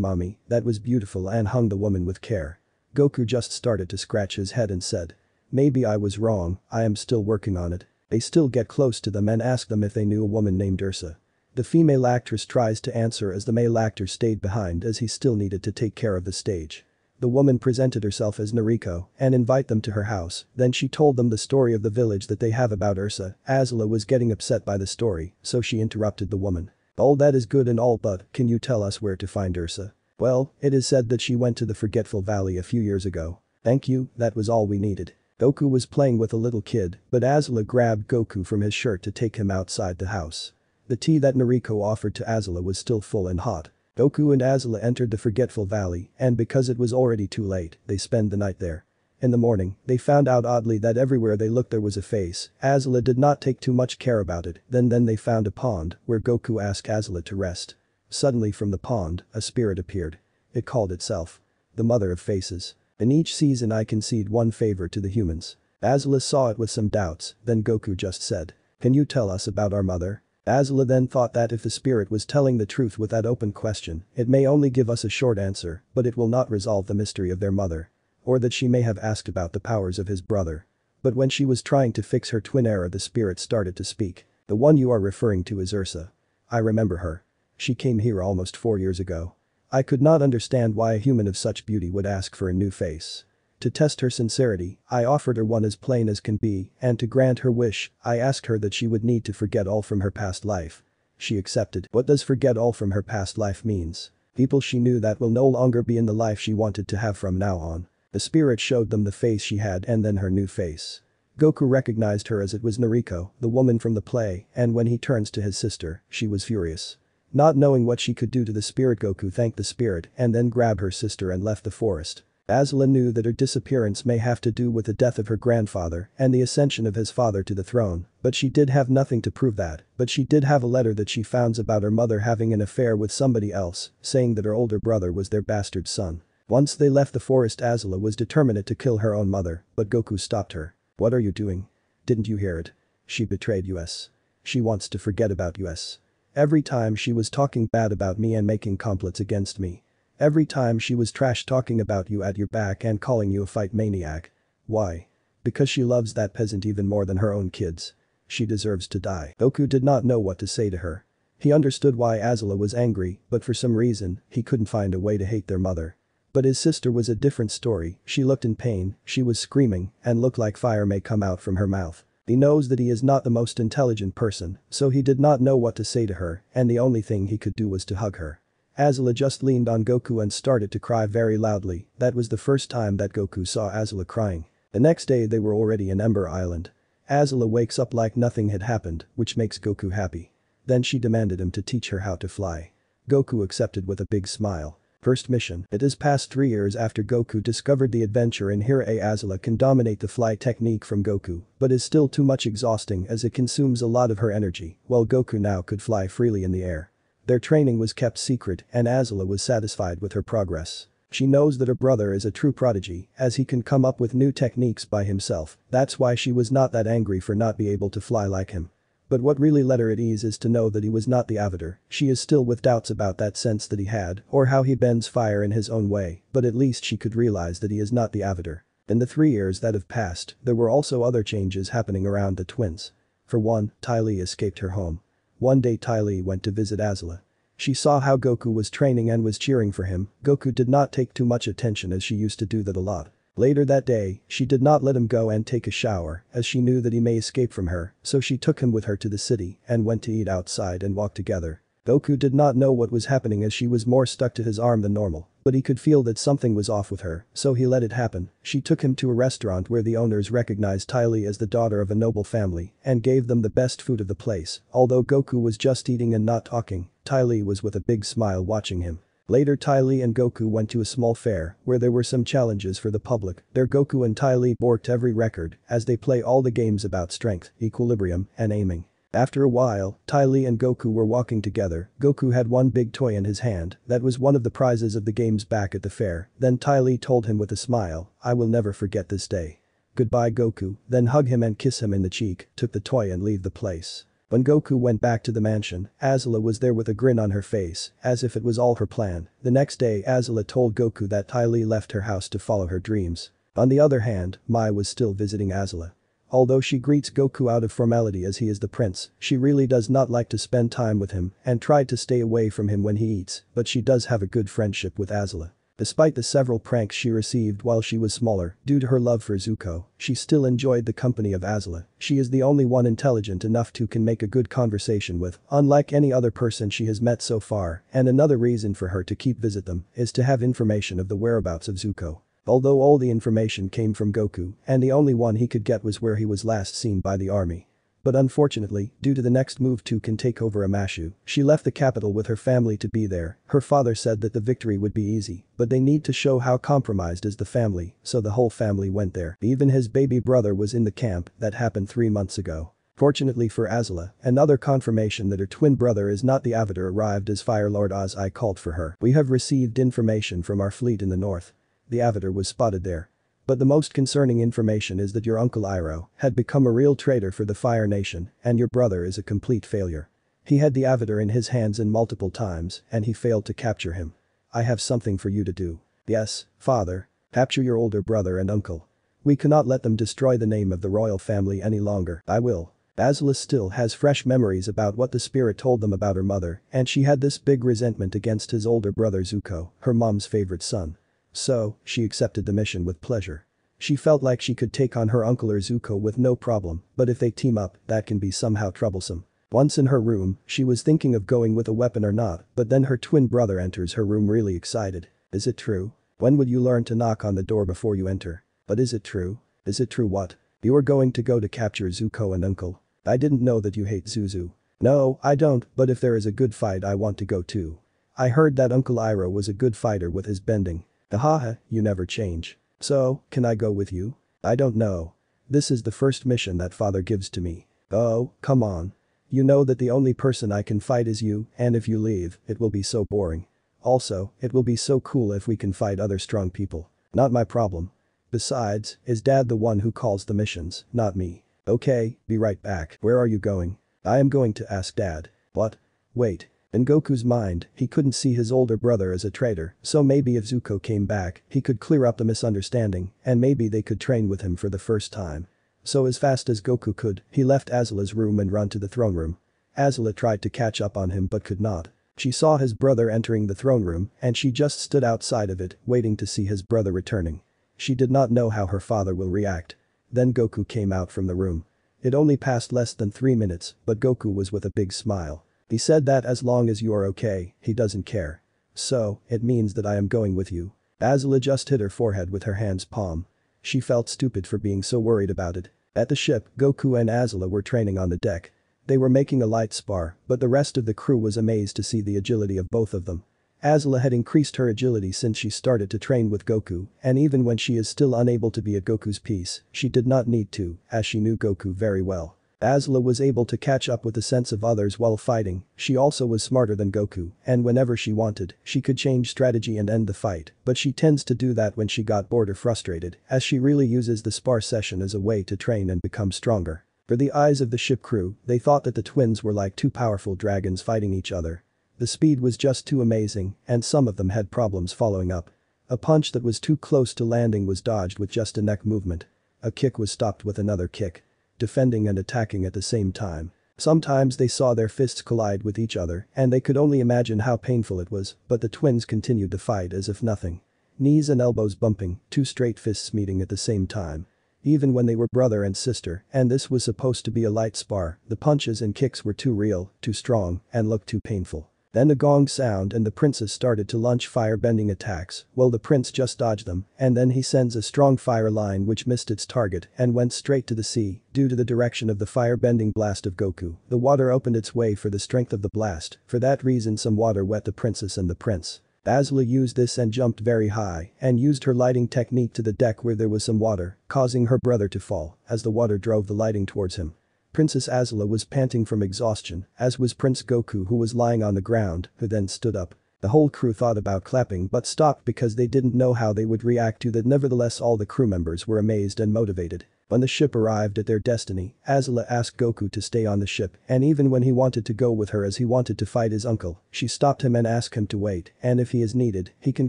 mommy, that was beautiful, and hung the woman with care. Goku just started to scratch his head and said. Maybe I was wrong, I am still working on it. They still get close to them and ask them if they knew a woman named Ursa. The female actress tries to answer as the male actor stayed behind as he still needed to take care of the stage. The woman presented herself as Noriko and invite them to her house, then she told them the story of the village that they have about Ursa. Azula was getting upset by the story, so she interrupted the woman. All that is good and all, but can you tell us where to find Ursa? Well, it is said that she went to the Forgetful Valley a few years ago. Thank you, that was all we needed. Goku was playing with a little kid, but Azula grabbed Goku from his shirt to take him outside the house. The tea that Noriko offered to Azula was still full and hot. Goku and Azula entered the Forgetful Valley, and because it was already too late, they spent the night there. In the morning, they found out oddly that everywhere they looked there was a face. Azula did not take too much care about it. Then they found a pond, where Goku asked Azula to rest. Suddenly from the pond, a spirit appeared. It called itself the Mother of Faces. In each season I concede one favor to the humans. Azula saw it with some doubts, then Goku just said. Can you tell us about our mother? Azula then thought that if the spirit was telling the truth with that open question, it may only give us a short answer, but it will not resolve the mystery of their mother. Or that she may have asked about the powers of his brother. But when she was trying to fix her twin error, the spirit started to speak. The one you are referring to is Ursa. I remember her. She came here almost 4 years ago. I could not understand why a human of such beauty would ask for a new face. To test her sincerity, I offered her one as plain as can be, and to grant her wish, I asked her that she would need to forget all from her past life. She accepted. What does forget all from her past life means? People she knew that will no longer be in the life she wanted to have from now on. The spirit showed them the face she had and then her new face. Goku recognized her as it was Noriko, the woman from the play, and when he turns to his sister, she was furious. Not knowing what she could do to the spirit, Goku thanked the spirit and then grabbed her sister and left the forest. Azula knew that her disappearance may have to do with the death of her grandfather and the ascension of his father to the throne, but she did have nothing to prove that, but she did have a letter that she found about her mother having an affair with somebody else, saying that her older brother was their bastard son. Once they left the forest, Azula was determined to kill her own mother, but Goku stopped her. What are you doing? Didn't you hear it? She betrayed us. She wants to forget about us. Every time she was talking bad about me and making complots against me. Every time she was trash talking about you at your back and calling you a fight maniac. Why? Because she loves that peasant even more than her own kids. She deserves to die. Goku did not know what to say to her. He understood why Azula was angry, but for some reason, he couldn't find a way to hate their mother. But his sister was a different story. She looked in pain, she was screaming, and looked like fire may come out from her mouth. He knows that he is not the most intelligent person, so he did not know what to say to her, and the only thing he could do was to hug her. Azula just leaned on Goku and started to cry very loudly. That was the first time that Goku saw Azula crying. The next day they were already in Ember Island. Azula wakes up like nothing had happened, which makes Goku happy. Then she demanded him to teach her how to fly. Goku accepted with a big smile. First mission. It is past 3 years after Goku discovered the adventure in here. Azula can dominate the fly technique from Goku, but is still too much exhausting as it consumes a lot of her energy, while Goku now could fly freely in the air. Their training was kept secret and Azula was satisfied with her progress. She knows that her brother is a true prodigy as he can come up with new techniques by himself. That's why she was not that angry for not being able to fly like him. But what really let her at ease is to know that he was not the avatar. She is still with doubts about that sense that he had or how he bends fire in his own way, but at least she could realize that he is not the avatar. In the 3 years that have passed, there were also other changes happening around the twins. For one, Ty Lee escaped her home. One day Ty Lee went to visit Azula. She saw how Goku was training and was cheering for him. Goku did not take too much attention as she used to do that a lot. Later that day, she did not let him go and take a shower as she knew that he may escape from her, so she took him with her to the city and went to eat outside and walk together. Goku did not know what was happening as she was more stuck to his arm than normal, but he could feel that something was off with her, so he let it happen. She took him to a restaurant where the owners recognized Ty Lee as the daughter of a noble family and gave them the best food of the place. Although Goku was just eating and not talking, Ty Lee was with a big smile watching him. Later Ty Lee and Goku went to a small fair where there were some challenges for the public. There Goku and Ty Lee broke every record as they play all the games about strength, equilibrium, and aiming. After a while, Ty Lee and Goku were walking together. Goku had one big toy in his hand that was one of the prizes of the games back at the fair. Then Ty Lee told him with a smile, "I will never forget this day. Goodbye Goku," then hug him and kiss him in the cheek, took the toy and leave the place. When Goku went back to the mansion, Azula was there with a grin on her face, as if it was all her plan. The next day Azula told Goku that Ty Lee left her house to follow her dreams. On the other hand, Mai was still visiting Azula. Although she greets Goku out of formality as he is the prince, she really does not like to spend time with him and tried to stay away from him when he eats, but she does have a good friendship with Azula. Despite the several pranks she received while she was smaller, due to her love for Zuko, she still enjoyed the company of Azula. She is the only one intelligent enough to can make a good conversation with, unlike any other person she has met so far, and another reason for her to keep visit them is to have information of the whereabouts of Zuko. Although all the information came from Goku, and the only one he could get was where he was last seen by the army. But unfortunately, due to the next move to can take over Amashu, she left the capital with her family to be there. Her father said that the victory would be easy, but they need to show how compromised is the family, so the whole family went there. Even his baby brother was in the camp. That happened 3 months ago. Fortunately for Azula, another confirmation that her twin brother is not the Avatar arrived as Fire Lord Ozai called for her. "We have received information from our fleet in the north. The Avatar was spotted there. But the most concerning information is that your uncle Iroh had become a real traitor for the Fire Nation and your brother is a complete failure. He had the Avatar in his hands in multiple times and he failed to capture him. I have something for you to do." "Yes, father. Capture your older brother and uncle. We cannot let them destroy the name of the royal family any longer." "I will." Azula still has fresh memories about what the spirit told them about her mother and she had this big resentment against his older brother Zuko, her mom's favorite son. So, she accepted the mission with pleasure. She felt like she could take on her uncle or Zuko with no problem, but if they team up, that can be somehow troublesome. Once in her room, she was thinking of going with a weapon or not, but then her twin brother enters her room really excited. "Is it true? When would you learn to knock on the door before you enter?" "But is it true?" "Is it true what?" "You are going to go to capture Zuko and uncle. I didn't know that you hate Zuzu." "No, I don't, but if there is a good fight I want to go too. I heard that Uncle Iroh was a good fighter with his bending." "Haha, you never change. So, can I go with you?" "I don't know. This is the first mission that father gives to me." "Oh, come on. You know that the only person I can fight is you, and if you leave, it will be so boring. Also, it will be so cool if we can fight other strong people." "Not my problem. Besides, is dad the one who calls the missions, not me." "Okay, be right back." "Where are you going?" "I am going to ask dad." "What? Wait." In Goku's mind, he couldn't see his older brother as a traitor, so maybe if Zuko came back, he could clear up the misunderstanding, and maybe they could train with him for the first time. So as fast as Goku could, he left Azula's room and ran to the throne room. Azula tried to catch up on him but could not. She saw his brother entering the throne room and she just stood outside of it, waiting to see his brother returning. She did not know how her father will react. Then Goku came out from the room. It only passed less than 3 minutes, but Goku was with a big smile. He said that as long as you are okay, he doesn't care. "So, it means that I am going with you." Azula just hit her forehead with her hand's palm. She felt stupid for being so worried about it. At the ship, Goku and Azula were training on the deck. They were making a light spar, but the rest of the crew was amazed to see the agility of both of them. Azula had increased her agility since she started to train with Goku, and even when she is still unable to be at Goku's pace, she did not need to, as she knew Goku very well. Azula was able to catch up with the sense of others while fighting. She also was smarter than Goku, and whenever she wanted, she could change strategy and end the fight, but she tends to do that when she got bored or frustrated, as she really uses the spar session as a way to train and become stronger. For the eyes of the ship crew, they thought that the twins were like two powerful dragons fighting each other. The speed was just too amazing, and some of them had problems following up. A punch that was too close to landing was dodged with just a neck movement. A kick was stopped with another kick. Defending and attacking at the same time. Sometimes they saw their fists collide with each other and they could only imagine how painful it was, but the twins continued to fight as if nothing. Knees and elbows bumping, two straight fists meeting at the same time. Even when they were brother and sister, and this was supposed to be a light spar, the punches and kicks were too real, too strong, and looked too painful. Then a gong sound and the princess started to launch firebending attacks, well the prince just dodged them, and then he sends a strong fire line which missed its target and went straight to the sea, due to the direction of the firebending blast of Goku. The water opened its way for the strength of the blast, for that reason some water wet the princess and the prince. Azula used this and jumped very high, and used her lighting technique to the deck where there was some water, causing her brother to fall, as the water drove the lighting towards him. Princess Azula was panting from exhaustion, as was Prince Goku who was lying on the ground, who then stood up. The whole crew thought about clapping but stopped because they didn't know how they would react to that. Nevertheless all the crew members were amazed and motivated. When the ship arrived at their destiny, Azula asked Goku to stay on the ship, and even when he wanted to go with her as he wanted to fight his uncle, she stopped him and asked him to wait, and if he is needed, he can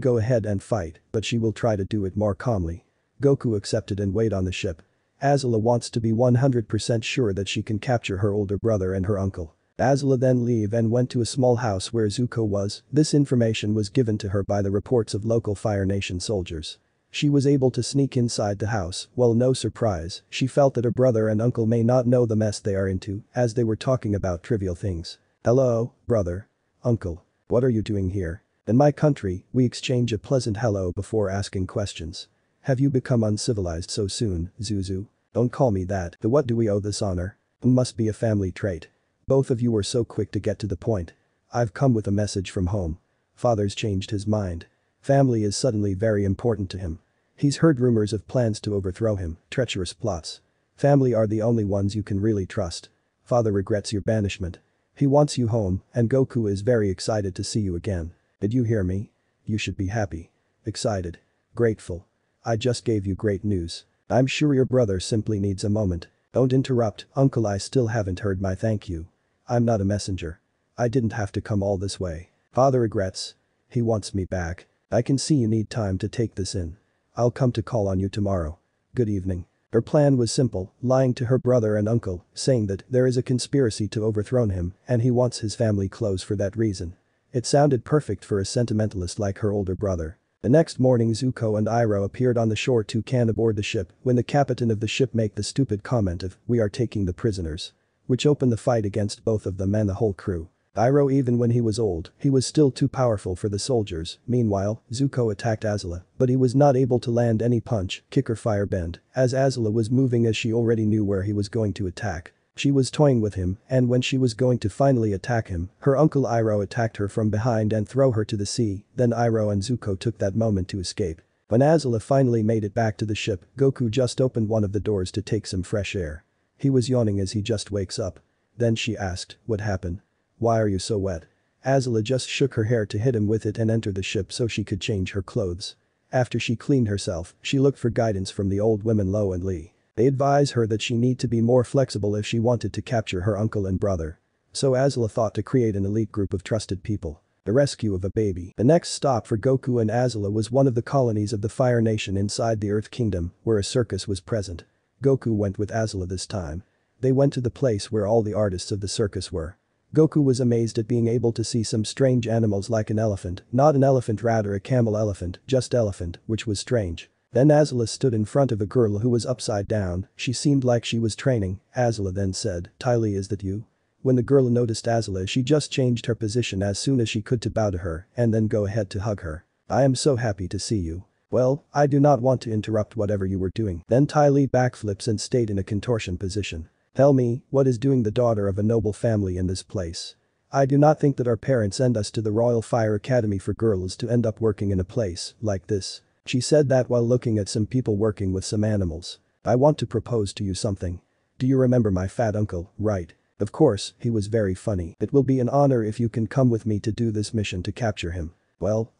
go ahead and fight, but she will try to do it more calmly. Goku accepted and wait on the ship. Azula wants to be 100% sure that she can capture her older brother and her uncle. Azula then leave and went to a small house where Zuko was. This information was given to her by the reports of local Fire Nation soldiers. She was able to sneak inside the house. Well, no surprise, she felt that her brother and uncle may not know the mess they are into, as they were talking about trivial things. "Hello, brother. Uncle. What are you doing here? In my country, we exchange a pleasant hello before asking questions. Have you become uncivilized so soon, Zuzu? Don't call me that. To what do we owe this honor? It must be a family trait. Both of you were so quick to get to the point. I've come with a message from home. Father's changed his mind. Family is suddenly very important to him. He's heard rumors of plans to overthrow him, treacherous plots. Family are the only ones you can really trust. Father regrets your banishment. He wants you home, and Goku is very excited to see you again. Did you hear me? You should be happy. Excited. Grateful. I just gave you great news. I'm sure your brother simply needs a moment. Don't interrupt, uncle. I still haven't heard my thank you. I'm not a messenger. I didn't have to come all this way. Father regrets. He wants me back. I can see you need time to take this in. I'll come to call on you tomorrow. Good evening. Her plan was simple, lying to her brother and uncle, saying that there is a conspiracy to overthrow him and he wants his family close for that reason. It sounded perfect for a sentimentalist like her older brother. The next morning Zuko and Iroh appeared on the shore to can aboard the ship when the captain of the ship made the stupid comment of, "We are taking the prisoners," which opened the fight against both of them and the whole crew. Iroh, even when he was old, he was still too powerful for the soldiers. Meanwhile, Zuko attacked Azula, but he was not able to land any punch, kick or firebend, as Azula was moving as she already knew where he was going to attack. She was toying with him, and when she was going to finally attack him, her uncle Iroh attacked her from behind and threw her to the sea. Then Iroh and Zuko took that moment to escape. When Azula finally made it back to the ship, Goku just opened one of the doors to take some fresh air. He was yawning as he just wakes up. Then she asked, "What happened? Why are you so wet?" Azula just shook her hair to hit him with it and entered the ship so she could change her clothes. After she cleaned herself, she looked for guidance from the old women Lo and Lee. They advised her that she need to be more flexible if she wanted to capture her uncle and brother. So Azula thought to create an elite group of trusted people. The rescue of a baby. The next stop for Goku and Azula was one of the colonies of the Fire Nation inside the Earth Kingdom, where a circus was present. Goku went with Azula this time. They went to the place where all the artists of the circus were. Goku was amazed at being able to see some strange animals like an elephant, not an elephant, rather a camel elephant, just elephant, which was strange. Then Azula stood in front of a girl who was upside down. She seemed like she was training. Azula then said, "Ty Lee, is that you?" When the girl noticed Azula, she just changed her position as soon as she could to bow to her and then go ahead to hug her. "I am so happy to see you." "Well, I do not want to interrupt whatever you were doing." Then Ty Lee backflips and stayed in a contortion position. "Tell me, what is doing the daughter of a noble family in this place? I do not think that our parents send us to the Royal Fire Academy for girls to end up working in a place like this." She said that while looking at some people working with some animals. "I want to propose to you something. Do you remember my fat uncle, right?" Of course, he was very funny. "It will be an honor if you can come with me to do this mission to capture him." "Well,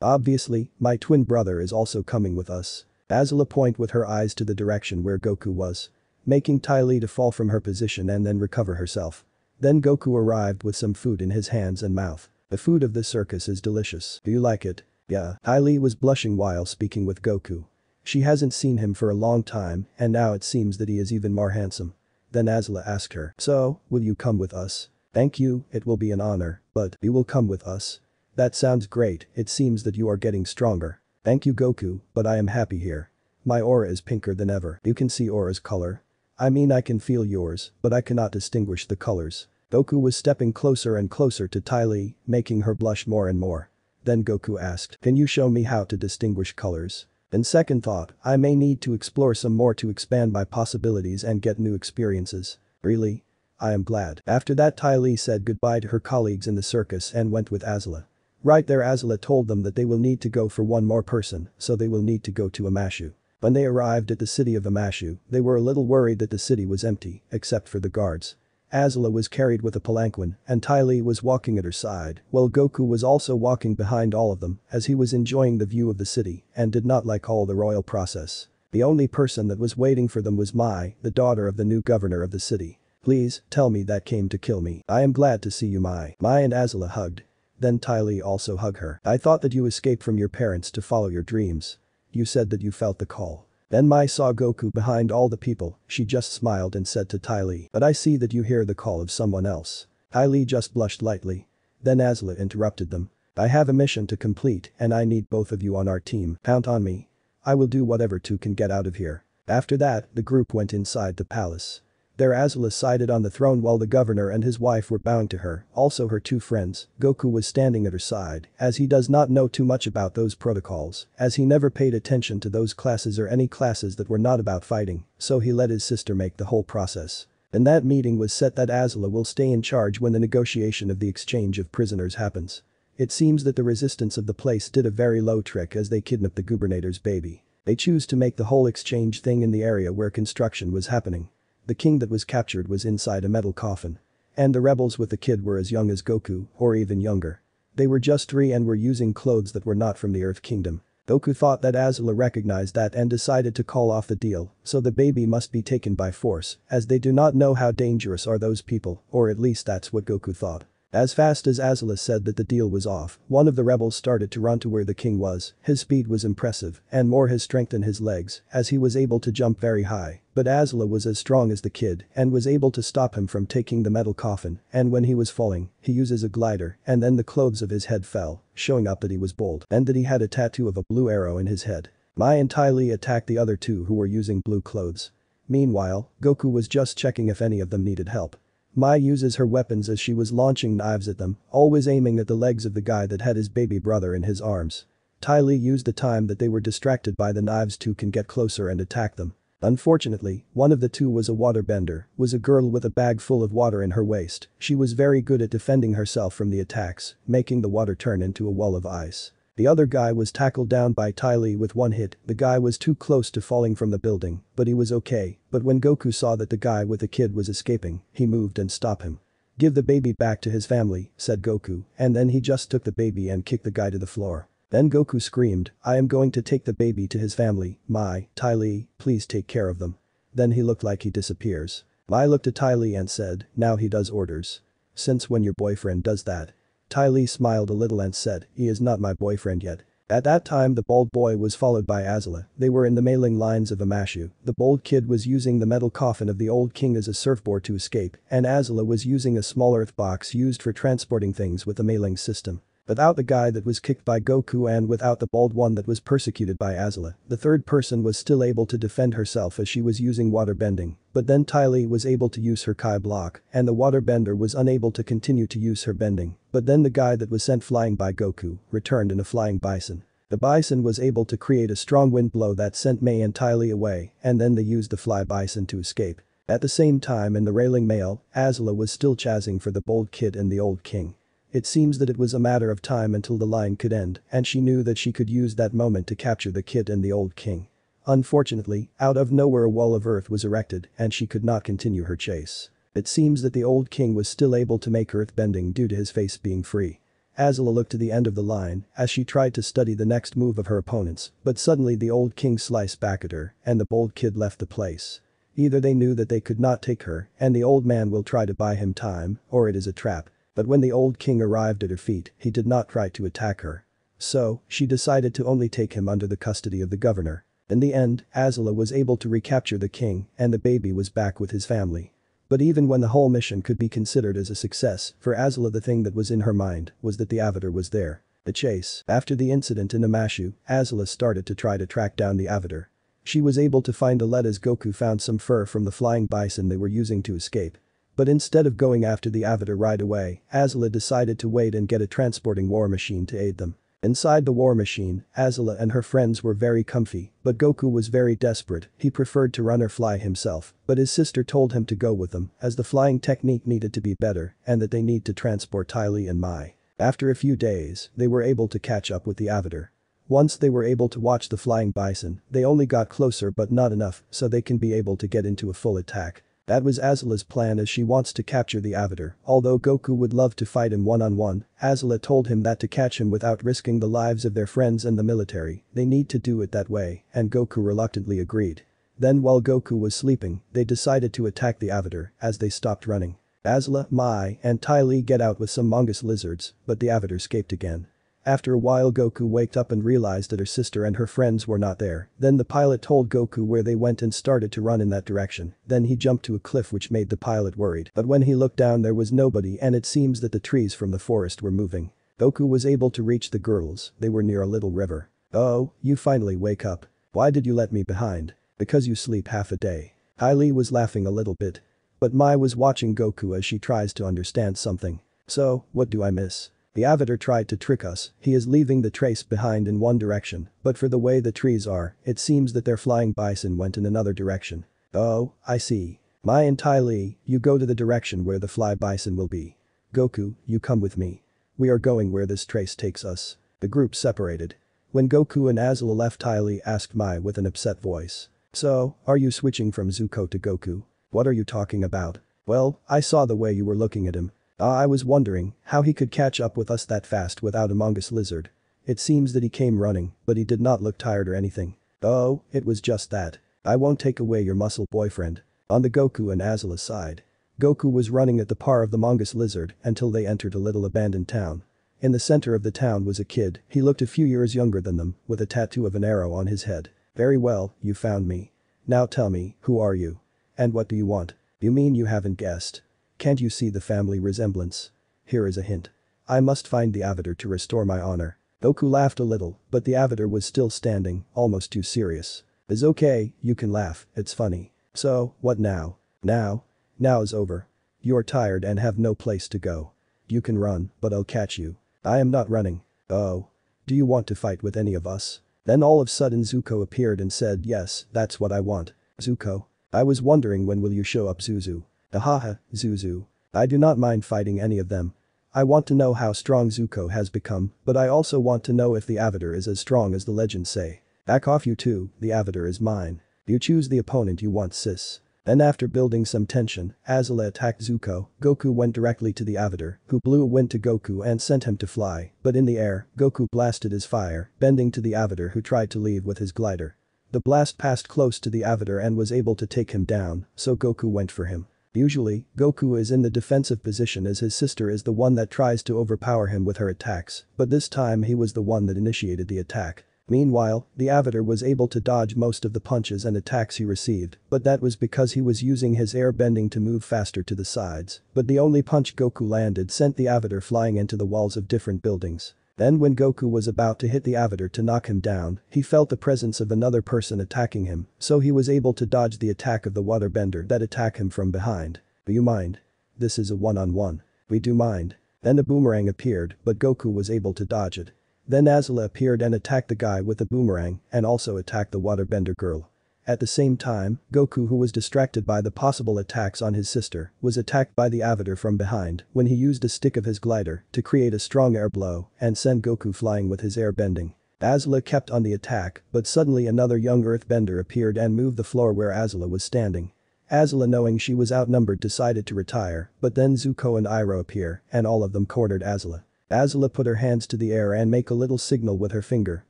obviously, my twin brother is also coming with us." Azula pointed with her eyes to the direction where Goku was, making Ty Lee to fall from her position and then recover herself. Then Goku arrived with some food in his hands and mouth. "The food of this circus is delicious. Do you like it?" "Yeah." Ty Lee was blushing while speaking with Goku. She hasn't seen him for a long time and now it seems that he is even more handsome. Then Azula asked her, "So, will you come with us?" "Thank you, it will be an honor, but you will come with us?" "That sounds great, it seems that you are getting stronger." "Thank you Goku, but I am happy here. My aura is pinker than ever." "You can see aura's color?" "I mean I can feel yours, but I cannot distinguish the colors." Goku was stepping closer and closer to Ty Lee, making her blush more and more. Then Goku asked, "Can you show me how to distinguish colors? In second thought, I may need to explore some more to expand my possibilities and get new experiences." "Really? I am glad." After that, Ty Lee said goodbye to her colleagues in the circus and went with Azula. Right there, Azula told them that they will need to go for one more person, so they will need to go to Amashu. When they arrived at the city of Amashu, they were a little worried that the city was empty, except for the guards. Azula was carried with a palanquin and Ty Lee was walking at her side, while Goku was also walking behind all of them as he was enjoying the view of the city and did not like all the royal process. The only person that was waiting for them was Mai, the daughter of the new governor of the city. "Please, tell me that came to kill me. I am glad to see you, Mai." Mai and Azula hugged. Then Ty Lee also hugged her. "I thought that you escaped from your parents to follow your dreams. You said that you felt the call." Then Mai saw Goku behind all the people, she just smiled and said to Ty Lee, "But I see that you hear the call of someone else." Ty Lee just blushed lightly. Then Azula interrupted them. "I have a mission to complete and I need both of you on our team. Count on me. I will do whatever to can get out of here." After that, the group went inside the palace. There Azula sided on the throne while the governor and his wife were bowing to her, also her two friends. Goku was standing at her side, as he does not know too much about those protocols, as he never paid attention to those classes or any classes that were not about fighting, so he let his sister make the whole process. And that meeting was set that Azula will stay in charge when the negotiation of the exchange of prisoners happens. It seems that the resistance of the place did a very low trick as they kidnapped the gubernator's baby. They choose to make the whole exchange thing in the area where construction was happening. The king that was captured was inside a metal coffin. And the rebels with the kid were as young as Goku, or even younger. They were just 3 and were using clothes that were not from the Earth Kingdom. Goku thought that Azula recognized that and decided to call off the deal, so the baby must be taken by force, as they do not know how dangerous are those people, or at least that's what Goku thought. As fast as Azula said that the deal was off, one of the rebels started to run to where the king was. His speed was impressive, and more his strength in his legs, as he was able to jump very high. But Azula was as strong as the kid and was able to stop him from taking the metal coffin, and when he was falling, he uses a glider and then the clothes of his head fell, showing up that he was bald and that he had a tattoo of a blue arrow in his head. Mai and Ty Lee attacked the other two who were using blue clothes. Meanwhile, Goku was just checking if any of them needed help. Mai uses her weapons as she was launching knives at them, always aiming at the legs of the guy that had his baby brother in his arms. Ty Lee used the time that they were distracted by the knives to can get closer and attack them. Unfortunately, one of the two was a waterbender, was a girl with a bag full of water in her waist. She was very good at defending herself from the attacks, making the water turn into a wall of ice. The other guy was tackled down by Ty Lee with one hit. The guy was too close to falling from the building, but he was okay. But when Goku saw that the guy with the kid was escaping, he moved and stopped him. "Give the baby back to his family," said Goku, and then he just took the baby and kicked the guy to the floor. Then Goku screamed, "I am going to take the baby to his family. Mai, Ty Lee, please take care of them." Then he looked like he disappears. Mai looked at Ty Lee and said, "Now he does orders. Since when your boyfriend does that?" Ty Lee smiled a little and said, "He is not my boyfriend yet." At that time the bald boy was followed by Azula. They were in the mailing lines of Amashu. The bald kid was using the metal coffin of the old king as a surfboard to escape, and Azula was using a small earth box used for transporting things with the mailing system. Without the guy that was kicked by Goku and without the bald one that was persecuted by Azula, the third person was still able to defend herself as she was using water bending. But then Ty Lee was able to use her Kai block and the waterbender was unable to continue to use her bending. But then the guy that was sent flying by Goku returned in a flying bison. The bison was able to create a strong wind blow that sent Mai and Ty Lee away, and then they used the fly bison to escape. At the same time in the railing mail, Azula was still chasing for the bold kid and the old king. It seems that it was a matter of time until the line could end, and she knew that she could use that moment to capture the kid and the old king. Unfortunately, out of nowhere a wall of earth was erected and she could not continue her chase. It seems that the old king was still able to make earth bending due to his face being free. Azula looked to the end of the line as she tried to study the next move of her opponents, but suddenly the old king sliced back at her and the bold kid left the place. Either they knew that they could not take her and the old man will try to buy him time, or it is a trap. But when the old king arrived at her feet, he did not try to attack her. So, she decided to only take him under the custody of the governor. In the end, Azula was able to recapture the king and the baby was back with his family. But even when the whole mission could be considered as a success, for Azula the thing that was in her mind was that the avatar was there. The chase. After the incident in Amashu, Azula started to try to track down the avatar. She was able to find a lead as Goku found some fur from the flying bison they were using to escape. But instead of going after the avatar right away, Azula decided to wait and get a transporting war machine to aid them. Inside the war machine, Azula and her friends were very comfy, but Goku was very desperate. He preferred to run or fly himself, but his sister told him to go with them as the flying technique needed to be better and that they need to transport Ty Lee and Mai. After a few days, they were able to catch up with the avatar. Once they were able to watch the flying bison, they only got closer but not enough so they can be able to get into a full attack. That was Azula's plan as she wants to capture the avatar. Although Goku would love to fight him one-on-one, Azula told him that to catch him without risking the lives of their friends and the military, they need to do it that way, and Goku reluctantly agreed. Then while Goku was sleeping, they decided to attack the avatar as they stopped running. Azula, Mai, and Ty Lee get out with some mongoose lizards, but the avatar escaped again. After a while Goku waked up and realized that her sister and her friends were not there. Then the pilot told Goku where they went and started to run in that direction. Then he jumped to a cliff which made the pilot worried. But when he looked down there was nobody and it seems that the trees from the forest were moving. Goku was able to reach the girls. They were near a little river. "Oh, you finally wake up. Why did you let me behind?" "Because you sleep half a day." Ty Lee was laughing a little bit. But Mai was watching Goku as she tries to understand something. "So, what do I miss?" "The avatar tried to trick us. He is leaving the trace behind in one direction, but for the way the trees are, it seems that their flying bison went in another direction." "Oh, I see. Mai and Ty Lee, you go to the direction where the fly bison will be. Goku, you come with me. We are going where this trace takes us." The group separated. When Goku and Azula left, Ty Lee asked Mai with an upset voice. "So, are you switching from Zuko to Goku?" "What are you talking about?" "Well, I saw the way you were looking at him. I was wondering how he could catch up with us that fast without a mongoose lizard. It seems that he came running, but he did not look tired or anything." "Oh, it was just that. I won't take away your muscle boyfriend." On the Goku and Azula side. Goku was running at the par of the mongoose lizard until they entered a little abandoned town. In the center of the town was a kid. He looked a few years younger than them, with a tattoo of an arrow on his head. "Very well, you found me. Now tell me, who are you? And what do you want?" "You mean you haven't guessed? Can't you see the family resemblance? Here is a hint. I must find the avatar to restore my honor." Goku laughed a little, but the avatar was still standing, almost too serious. "It's okay, you can laugh, it's funny. So, what now?" Now is over. You are tired and have no place to go. You can run, but I'll catch you." "I am not running." "Oh. Do you want to fight with any of us?" Then all of a sudden Zuko appeared and said, "Yes, that's what I want." "Zuko? I was wondering when will you show up, Zuzu." "Ahaha, Zuzu. I do not mind fighting any of them. I want to know how strong Zuko has become, but I also want to know if the avatar is as strong as the legends say." "Back off you two, the avatar is mine. You choose the opponent you want, sis." Then after building some tension, Azula attacked Zuko. Goku went directly to the avatar, who blew a wind to Goku and sent him to fly, but in the air, Goku blasted his fire, bending to the avatar who tried to leave with his glider. The blast passed close to the avatar and was able to take him down, so Goku went for him. Usually, Goku is in the defensive position as his sister is the one that tries to overpower him with her attacks, but this time he was the one that initiated the attack. Meanwhile, the avatar was able to dodge most of the punches and attacks he received, but that was because he was using his airbending to move faster to the sides. But the only punch Goku landed sent the avatar flying into the walls of different buildings. Then when Goku was about to hit the avatar to knock him down, he felt the presence of another person attacking him, so he was able to dodge the attack of the waterbender that attacked him from behind. "Do you mind? This is a one-on-one. We do mind." Then a boomerang appeared, but Goku was able to dodge it. Then Azula appeared and attacked the guy with the boomerang and also attacked the waterbender girl. At the same time, Goku, who was distracted by the possible attacks on his sister, was attacked by the avatar from behind when he used a stick of his glider to create a strong air blow and send Goku flying with his air bending. Azula kept on the attack, but suddenly another young earthbender appeared and moved the floor where Azula was standing. Azula, knowing she was outnumbered, decided to retire, but then Zuko and Iroh appear and all of them cornered Azula. Azula put her hands to the air and make a little signal with her finger.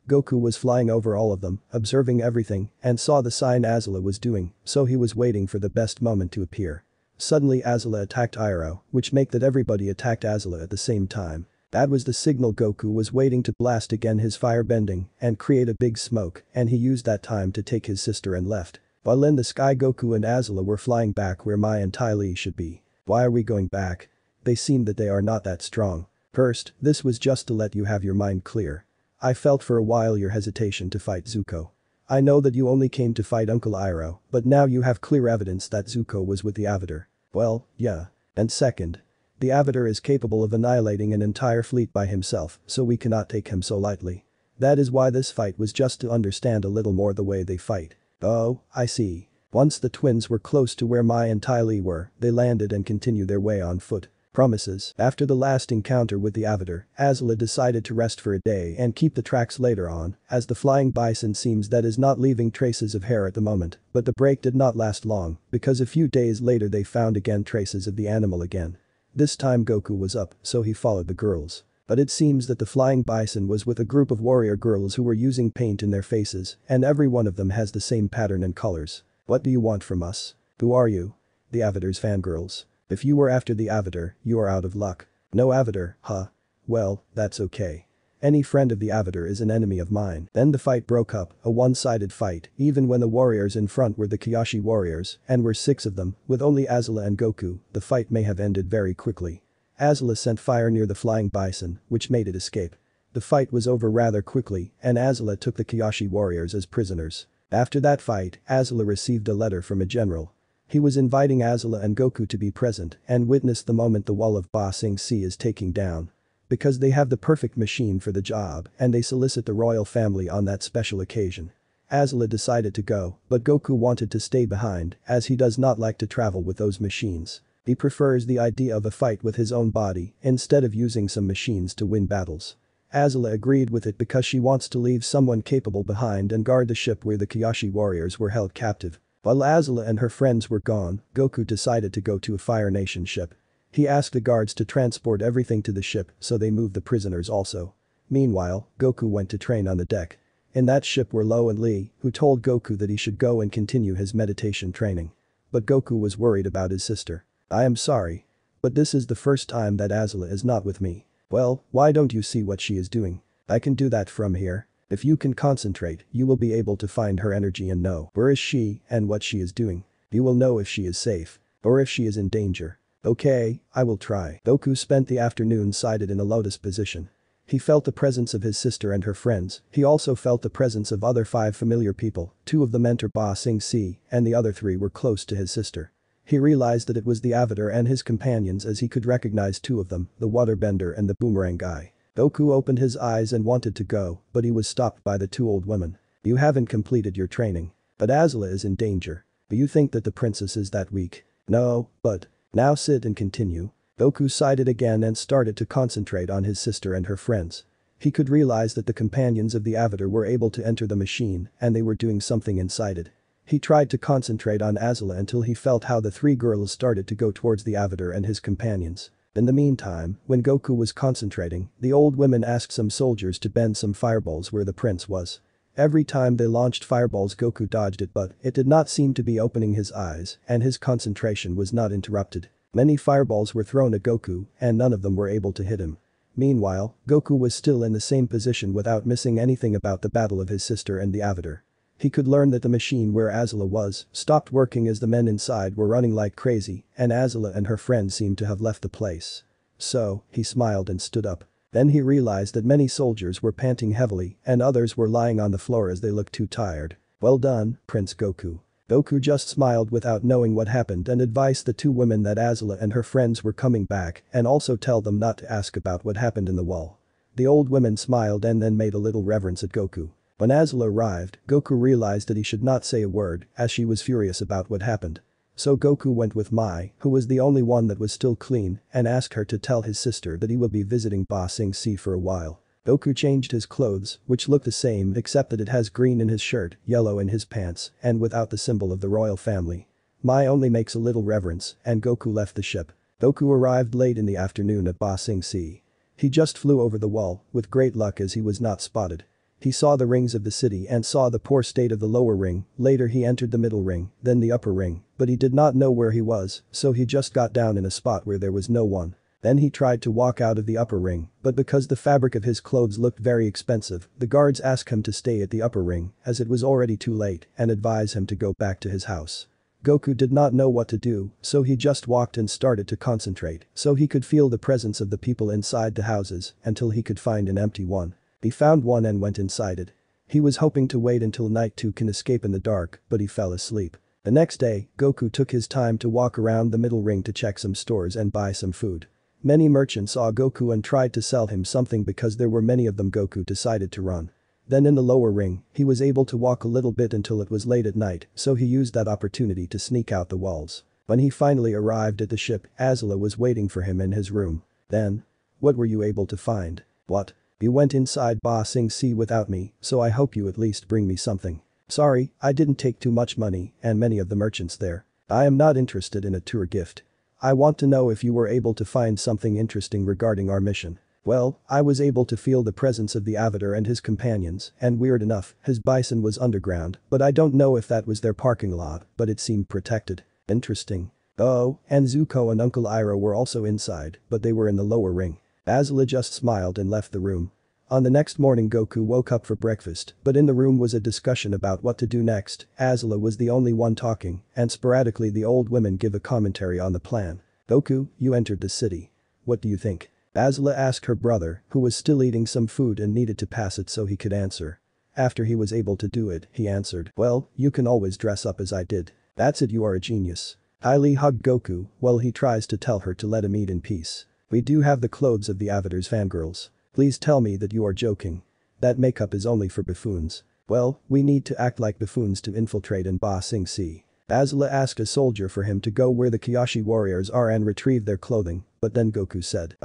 Goku was flying over all of them, observing everything, and saw the sign Azula was doing, so he was waiting for the best moment to appear. Suddenly Azula attacked Iroh, which made that everybody attacked Azula at the same time. That was the signal Goku was waiting to blast again his firebending and create a big smoke, and he used that time to take his sister and left. While in the sky, Goku and Azula were flying back where Mai and Ty Lee should be. "Why are we going back? They seem that they are not that strong." "First, this was just to let you have your mind clear. I felt for a while your hesitation to fight Zuko. I know that you only came to fight Uncle Iroh, but now you have clear evidence that Zuko was with the avatar." "Well, yeah. And second, the avatar is capable of annihilating an entire fleet by himself, so we cannot take him so lightly. That is why this fight was just to understand a little more the way they fight. Oh, I see. Once the twins were close to where Mai and Ty Lee were, they landed and continued their way on foot. Promises. After the last encounter with the avatar, Azula decided to rest for a day and keep the tracks later on, as the flying bison seems that is not leaving traces of hair at the moment, but the break did not last long, because a few days later they found again traces of the animal again. This time Goku was up, so he followed the girls. But it seems that the flying bison was with a group of warrior girls who were using paint in their faces, and every one of them has the same pattern and colors. What do you want from us? Who are you? The avatar's fangirls. If you were after the avatar, you are out of luck. No avatar, huh? Well, that's okay. Any friend of the avatar is an enemy of mine. Then the fight broke up, a one-sided fight, even when the warriors in front were the Kyoshi warriors, and were 6 of them, with only Azula and Goku, the fight may have ended very quickly. Azula sent fire near the flying bison, which made it escape. The fight was over rather quickly, and Azula took the Kyoshi warriors as prisoners. After that fight, Azula received a letter from a general. He was inviting Azula and Goku to be present and witness the moment the wall of Ba Sing Se is taking down. Because they have the perfect machine for the job and they solicit the royal family on that special occasion. Azula decided to go, but Goku wanted to stay behind as he does not like to travel with those machines. He prefers the idea of a fight with his own body instead of using some machines to win battles. Azula agreed with it because she wants to leave someone capable behind and guard the ship where the Kyoshi warriors were held captive. While Azula and her friends were gone, Goku decided to go to a Fire Nation ship. He asked the guards to transport everything to the ship, so they moved the prisoners also. Meanwhile, Goku went to train on the deck. In that ship were Lo and Lee, who told Goku that he should go and continue his meditation training. But Goku was worried about his sister. I am sorry. But this is the first time that Azula is not with me. Well, why don't you see what she is doing? I can do that from here. If you can concentrate, you will be able to find her energy and know where is she and what she is doing. You will know if she is safe or if she is in danger. Okay, I will try. Goku spent the afternoon seated in a lotus position. He felt the presence of his sister and her friends. He also felt the presence of other 5 familiar people. 2 of them entered Ba Sing Se and the other 3 were close to his sister. He realized that it was the avatar and his companions as he could recognize 2 of them, the waterbender and the boomerang guy. Goku opened his eyes and wanted to go, but he was stopped by the 2 old women. You haven't completed your training. But Azula is in danger. Do you think that the princess is that weak? No, but. Now sit and continue. Goku sighed again and started to concentrate on his sister and her friends. He could realize that the companions of the avatar were able to enter the machine and they were doing something inside it. He tried to concentrate on Azula until he felt how the 3 girls started to go towards the avatar and his companions. In the meantime, when Goku was concentrating, the old women asked some soldiers to bend some fireballs where the prince was. Every time they launched fireballs Goku dodged it but it did not seem to be opening his eyes and his concentration was not interrupted. Many fireballs were thrown at Goku and none of them were able to hit him. Meanwhile, Goku was still in the same position without missing anything about the battle of his sister and the avatar. He could learn that the machine where Azula was stopped working as the men inside were running like crazy and Azula and her friends seemed to have left the place. So, he smiled and stood up. Then he realized that many soldiers were panting heavily and others were lying on the floor as they looked too tired. Well done, Prince Goku. Goku just smiled without knowing what happened and advised the 2 women that Azula and her friends were coming back and also tell them not to ask about what happened in the wall. The old women smiled and then made a little reverence at Goku. When Azula arrived, Goku realized that he should not say a word as she was furious about what happened. So Goku went with Mai, who was the only one that was still clean, and asked her to tell his sister that he will be visiting Ba Sing Se for a while. Goku changed his clothes, which look the same except that it has green in his shirt, yellow in his pants, and without the symbol of the royal family. Mai only makes a little reverence, and Goku left the ship. Goku arrived late in the afternoon at Ba Sing Se. He just flew over the wall, with great luck as he was not spotted. He saw the rings of the city and saw the poor state of the lower ring, later he entered the middle ring, then the upper ring, but he did not know where he was, so he just got down in a spot where there was no one. Then he tried to walk out of the upper ring, but because the fabric of his clothes looked very expensive, the guards asked him to stay at the upper ring as it was already too late and advised him to go back to his house. Goku did not know what to do, so he just walked and started to concentrate so he could feel the presence of the people inside the houses until he could find an empty one. He found one and went inside it. He was hoping to wait until night to can escape in the dark, but he fell asleep. The next day, Goku took his time to walk around the middle ring to check some stores and buy some food. Many merchants saw Goku and tried to sell him something because there were many of them. Goku decided to run. Then in the lower ring, he was able to walk a little bit until it was late at night, so he used that opportunity to sneak out the walls. When he finally arrived at the ship, Azula was waiting for him in his room. Then, what were you able to find? What? You went inside Ba Sing Se without me, so I hope you at least bring me something. Sorry, I didn't take too much money, and many of the merchants there. I am not interested in a tour gift. I want to know if you were able to find something interesting regarding our mission. Well, I was able to feel the presence of the Avatar and his companions, and weird enough, his bison was underground, but I don't know if that was their parking lot, but it seemed protected. Interesting. Oh, and Zuko and Uncle Iroh were also inside, but they were in the lower ring. Azula just smiled and left the room. On the next morning Goku woke up for breakfast, but in the room was a discussion about what to do next. Azula was the only one talking, and sporadically the old women give a commentary on the plan. Goku, you entered the city. What do you think? Azula asked her brother, who was still eating some food and needed to pass it so he could answer. After he was able to do it, he answered, well, you can always dress up as I did. That's it, you are a genius. Hylie hugged Goku while he tries to tell her to let him eat in peace. We do have the clothes of the Avatar's fangirls. Please tell me that you are joking. That makeup is only for buffoons. Well, we need to act like buffoons to infiltrate in Ba Sing Se. Azula asked a soldier for him to go where the Kyoshi warriors are and retrieve their clothing, but then Goku said,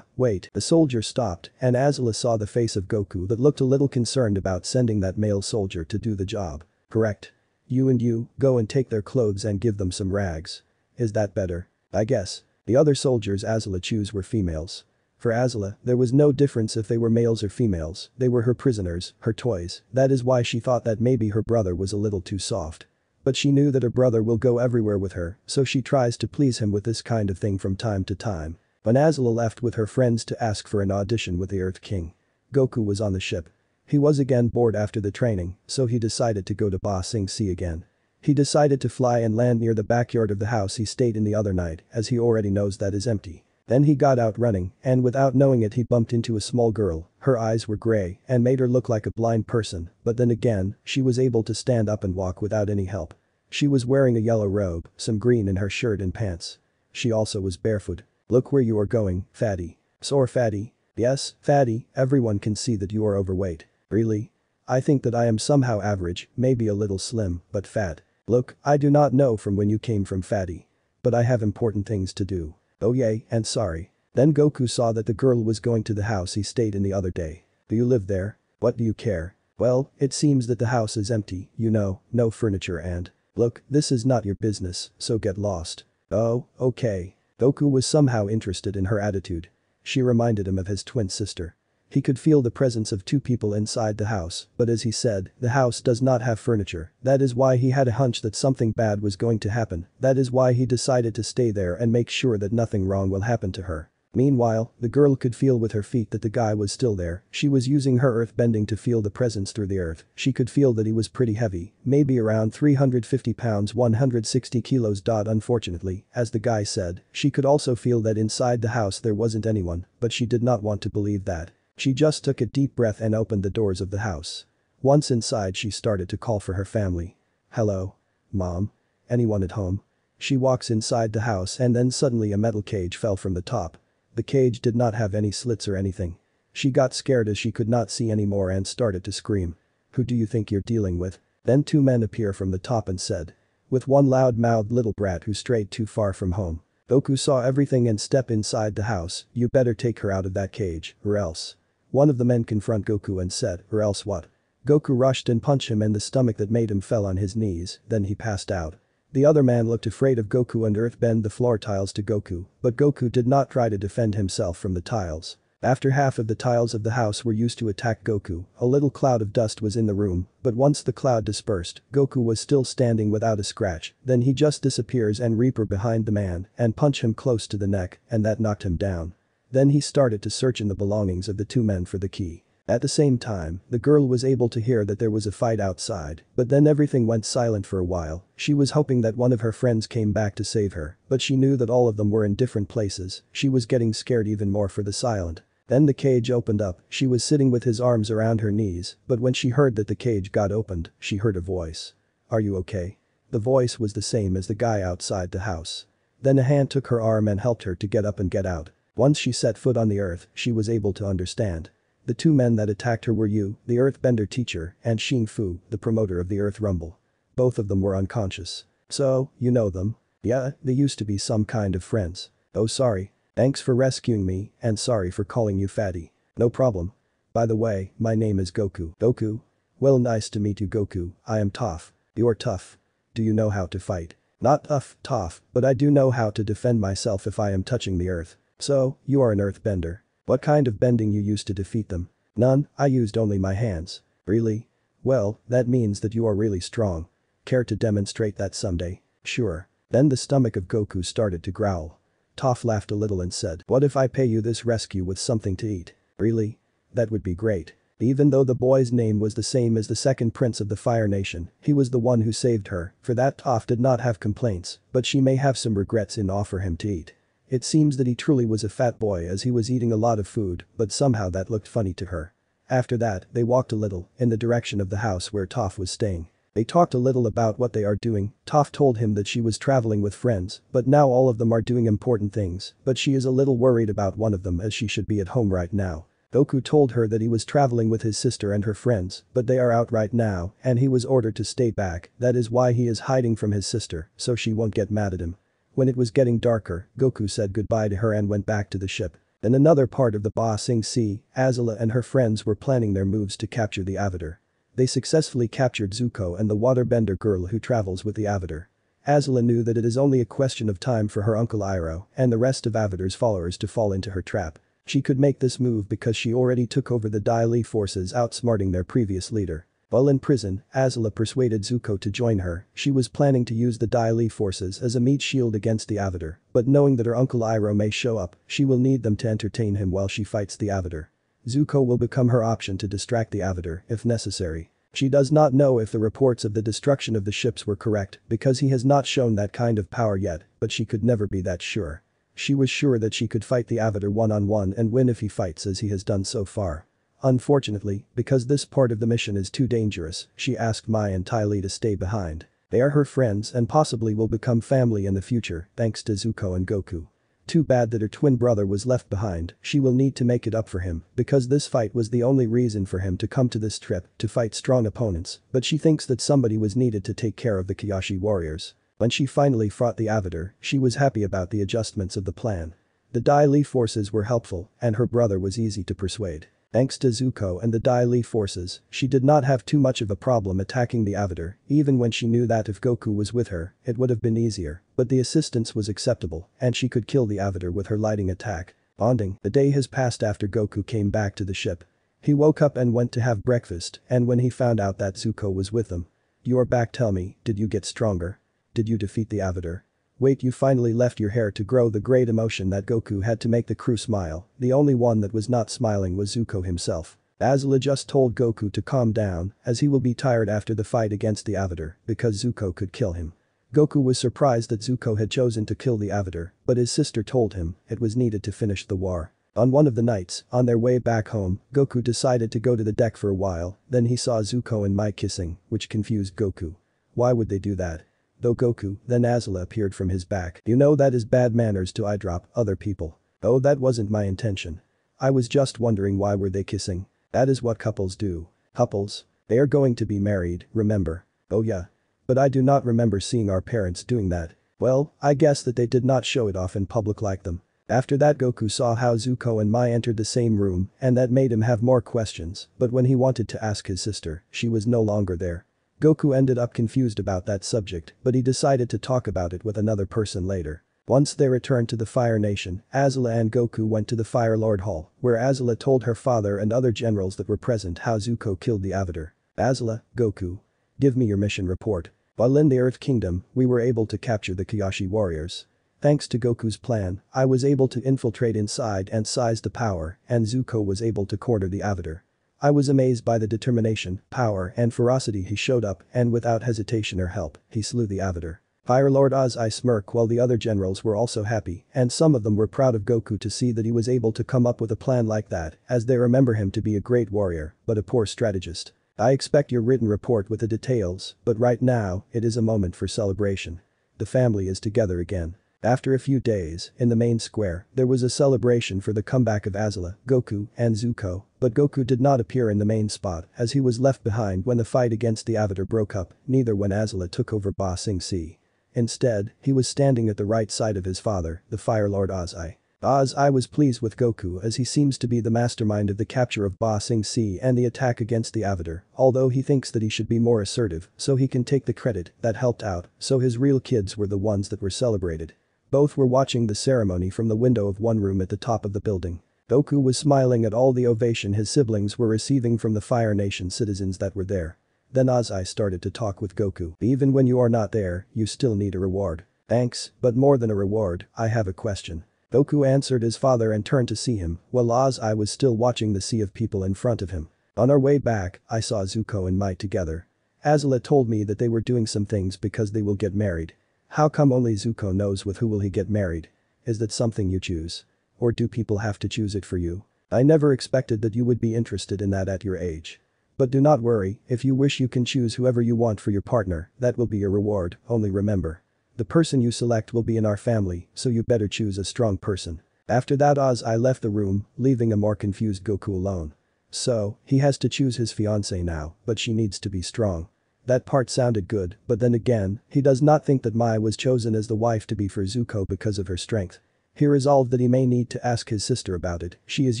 wait. The soldier stopped, and Azula saw the face of Goku that looked a little concerned about sending that male soldier to do the job. Correct. You go and take their clothes and give them some rags. Is that better? I guess. The other soldiers Azula chose were females. For Azula, there was no difference if they were males or females, they were her prisoners, her toys, that is why she thought that maybe her brother was a little too soft. But she knew that her brother will go everywhere with her, so she tries to please him with this kind of thing from time to time. When Azula left with her friends to ask for an audition with the Earth King, Goku was on the ship. He was again bored after the training, so he decided to go to Ba Sing Se again. He decided to fly and land near the backyard of the house he stayed in the other night, as he already knows that is empty. Then he got out running, and without knowing it he bumped into a small girl. Her eyes were gray and made her look like a blind person, but then again, she was able to stand up and walk without any help. She was wearing a yellow robe, some green in her shirt and pants. She also was barefoot. Look where you are going, fatty. Sore fatty? Yes, fatty, everyone can see that you are overweight. Really? I think that I am somehow average, maybe a little slim, but fat. Look, I do not know from when you came from fatty. But I have important things to do. Oh yay, and sorry. Then Goku saw that the girl was going to the house he stayed in the other day. Do you live there? What do you care? Well, it seems that the house is empty, you know, no furniture and… Look, this is not your business, so get lost. Oh, okay. Goku was somehow interested in her attitude. She reminded him of his twin sister. He could feel the presence of two people inside the house, but as he said, the house does not have furniture. That is why he had a hunch that something bad was going to happen. That is why he decided to stay there and make sure that nothing wrong will happen to her. Meanwhile, the girl could feel with her feet that the guy was still there. She was using her earthbending to feel the presence through the earth. She could feel that he was pretty heavy, maybe around 350 pounds 160 kilos. Unfortunately, as the guy said, she could also feel that inside the house there wasn't anyone, but she did not want to believe that. She just took a deep breath and opened the doors of the house. Once inside she started to call for her family. Hello? Mom? Anyone at home? She walks inside the house and then suddenly a metal cage fell from the top. The cage did not have any slits or anything. She got scared as she could not see anymore and started to scream. Who do you think you're dealing with? Then two men appear from the top and said. With one loud-mouthed little brat who strayed too far from home. Goku saw everything and stepped inside the house. You better take her out of that cage, or else. One of the men confront Goku and said, or else what? Goku rushed and punched him in the stomach that made him fell on his knees, then he passed out. The other man looked afraid of Goku and earthbend the floor tiles to Goku, but Goku did not try to defend himself from the tiles. After half of the tiles of the house were used to attack Goku, a little cloud of dust was in the room, but once the cloud dispersed, Goku was still standing without a scratch, then he just disappears and Reaper behind the man and punch him close to the neck, and that knocked him down. Then he started to search in the belongings of the two men for the key. At the same time, the girl was able to hear that there was a fight outside, but then everything went silent for a while. She was hoping that one of her friends came back to save her, but she knew that all of them were in different places. She was getting scared even more for the silent. Then the cage opened up, she was sitting with his arms around her knees, but when she heard that the cage got opened, she heard a voice. Are you okay? The voice was the same as the guy outside the house. Then a hand took her arm and helped her to get up and get out. Once she set foot on the earth, she was able to understand. The two men that attacked her were Yu, the earthbender teacher, and Xing Fu, the promoter of the Earth Rumble. Both of them were unconscious. So, you know them? Yeah, they used to be some kind of friends. Oh sorry. Thanks for rescuing me, and sorry for calling you fatty. No problem. By the way, my name is Goku. Goku? Well, nice to meet you, Goku. I am tough. You're tough. Do you know how to fight? Not tough, but I do know how to defend myself if I am touching the earth. So, you are an earthbender. What kind of bending you used to defeat them? None, I used only my hands. Really? Well, that means that you are really strong. Care to demonstrate that someday? Sure. Then the stomach of Goku started to growl. Toph laughed a little and said, what if I pay you this rescue with something to eat? Really? That would be great. Even though the boy's name was the same as the second prince of the Fire Nation, he was the one who saved her. For that Toph did not have complaints, but she may have some regrets in offer him to eat. It seems that he truly was a fat boy as he was eating a lot of food, but somehow that looked funny to her. After that, they walked a little in the direction of the house where Toph was staying. They talked a little about what they are doing. Toph told him that she was traveling with friends, but now all of them are doing important things, but she is a little worried about one of them as she should be at home right now. Goku told her that he was traveling with his sister and her friends, but they are out right now and he was ordered to stay back, that is why he is hiding from his sister, so she won't get mad at him. When it was getting darker, Goku said goodbye to her and went back to the ship. In another part of the Ba Sing Sea, Azula and her friends were planning their moves to capture the Avatar. They successfully captured Zuko and the waterbender girl who travels with the Avatar. Azula knew that it is only a question of time for her uncle Iroh and the rest of Avatar's followers to fall into her trap. She could make this move because she already took over the Dai Li forces, outsmarting their previous leader. While in prison, Azula persuaded Zuko to join her. She was planning to use the Dai Li forces as a meat shield against the Avatar, but knowing that her uncle Iroh may show up, she will need them to entertain him while she fights the Avatar. Zuko will become her option to distract the Avatar if necessary. She does not know if the reports of the destruction of the ships were correct because he has not shown that kind of power yet, but she could never be that sure. She was sure that she could fight the Avatar one-on-one and win if he fights as he has done so far. Unfortunately, because this part of the mission is too dangerous, she asked Mai and Ty Lee to stay behind. They are her friends and possibly will become family in the future thanks to Zuko and Goku. Too bad that her twin brother was left behind. She will need to make it up for him because this fight was the only reason for him to come to this trip to fight strong opponents, but she thinks that somebody was needed to take care of the Kyoshi warriors. When she finally fought the Avatar, she was happy about the adjustments of the plan. The Dai Li forces were helpful and her brother was easy to persuade. Thanks to Zuko and the Dai Li forces, she did not have too much of a problem attacking the Avatar, even when she knew that if Goku was with her, it would have been easier, but the assistance was acceptable and she could kill the Avatar with her lightning attack. Bonding. The day has passed after Goku came back to the ship. He woke up and went to have breakfast, and when he found out that Zuko was with them. You are back, tell me, did you get stronger? Did you defeat the Avatar? Wait, you finally left your hair to grow. The great emotion that Goku had to make the crew smile. The only one that was not smiling was Zuko himself. Azula just told Goku to calm down as he will be tired after the fight against the Avatar because Zuko could kill him. Goku was surprised that Zuko had chosen to kill the Avatar, but his sister told him it was needed to finish the war. On one of the nights, on their way back home, Goku decided to go to the deck for a while, then he saw Zuko and Mai kissing, which confused Goku. Why would they do that? Though Goku, then Azula appeared from his back. You know that is bad manners to eyedrop other people. Oh, that wasn't my intention. I was just wondering why were they kissing. That is what couples do. Couples? They are going to be married, remember? Oh yeah. But I do not remember seeing our parents doing that. Well, I guess that they did not show it off in public like them. After that Goku saw how Zuko and Mai entered the same room and that made him have more questions, but when he wanted to ask his sister, she was no longer there. Goku ended up confused about that subject, but he decided to talk about it with another person later. Once they returned to the Fire Nation, Azula and Goku went to the Fire Lord Hall, where Azula told her father and other generals that were present how Zuko killed the Avatar. Azula, Goku. Give me your mission report. While in the Earth Kingdom, we were able to capture the Kyoshi warriors. Thanks to Goku's plan, I was able to infiltrate inside and seize the power, and Zuko was able to corner the Avatar. I was amazed by the determination, power and ferocity he showed up and without hesitation or help, he slew the Avatar. Fire Lord Ozai smirked while the other generals were also happy and some of them were proud of Goku to see that he was able to come up with a plan like that as they remember him to be a great warrior but a poor strategist. I expect your written report with the details, but right now, it is a moment for celebration. The family is together again. After a few days, in the main square, there was a celebration for the comeback of Azula, Goku, and Zuko, but Goku did not appear in the main spot as he was left behind when the fight against the Avatar broke up, neither when Azula took over Ba Sing Se. Instead, he was standing at the right side of his father, the Fire Lord Ozai. Ozai was pleased with Goku as he seems to be the mastermind of the capture of Ba Sing Se and the attack against the Avatar, although he thinks that he should be more assertive so he can take the credit that helped out, so his real kids were the ones that were celebrated. Both were watching the ceremony from the window of one room at the top of the building. Goku was smiling at all the ovation his siblings were receiving from the Fire Nation citizens that were there. Then Ozai started to talk with Goku. Even when you are not there, you still need a reward. Thanks, but more than a reward, I have a question. Goku answered his father and turned to see him, while Ozai was still watching the sea of people in front of him. On our way back, I saw Zuko and Mai together. Azula told me that they were doing some things because they will get married. How come only Zuko knows with who will he get married? Is that something you choose? Or do people have to choose it for you? I never expected that you would be interested in that at your age. But do not worry, if you wish you can choose whoever you want for your partner, that will be your reward, only remember. The person you select will be in our family, so you better choose a strong person. After that Ozai left the room, leaving a more confused Goku alone. So, he has to choose his fiancée now, but she needs to be strong. That part sounded good, but then again, he does not think that Mai was chosen as the wife to be for Zuko because of her strength. He resolved that he may need to ask his sister about it, she is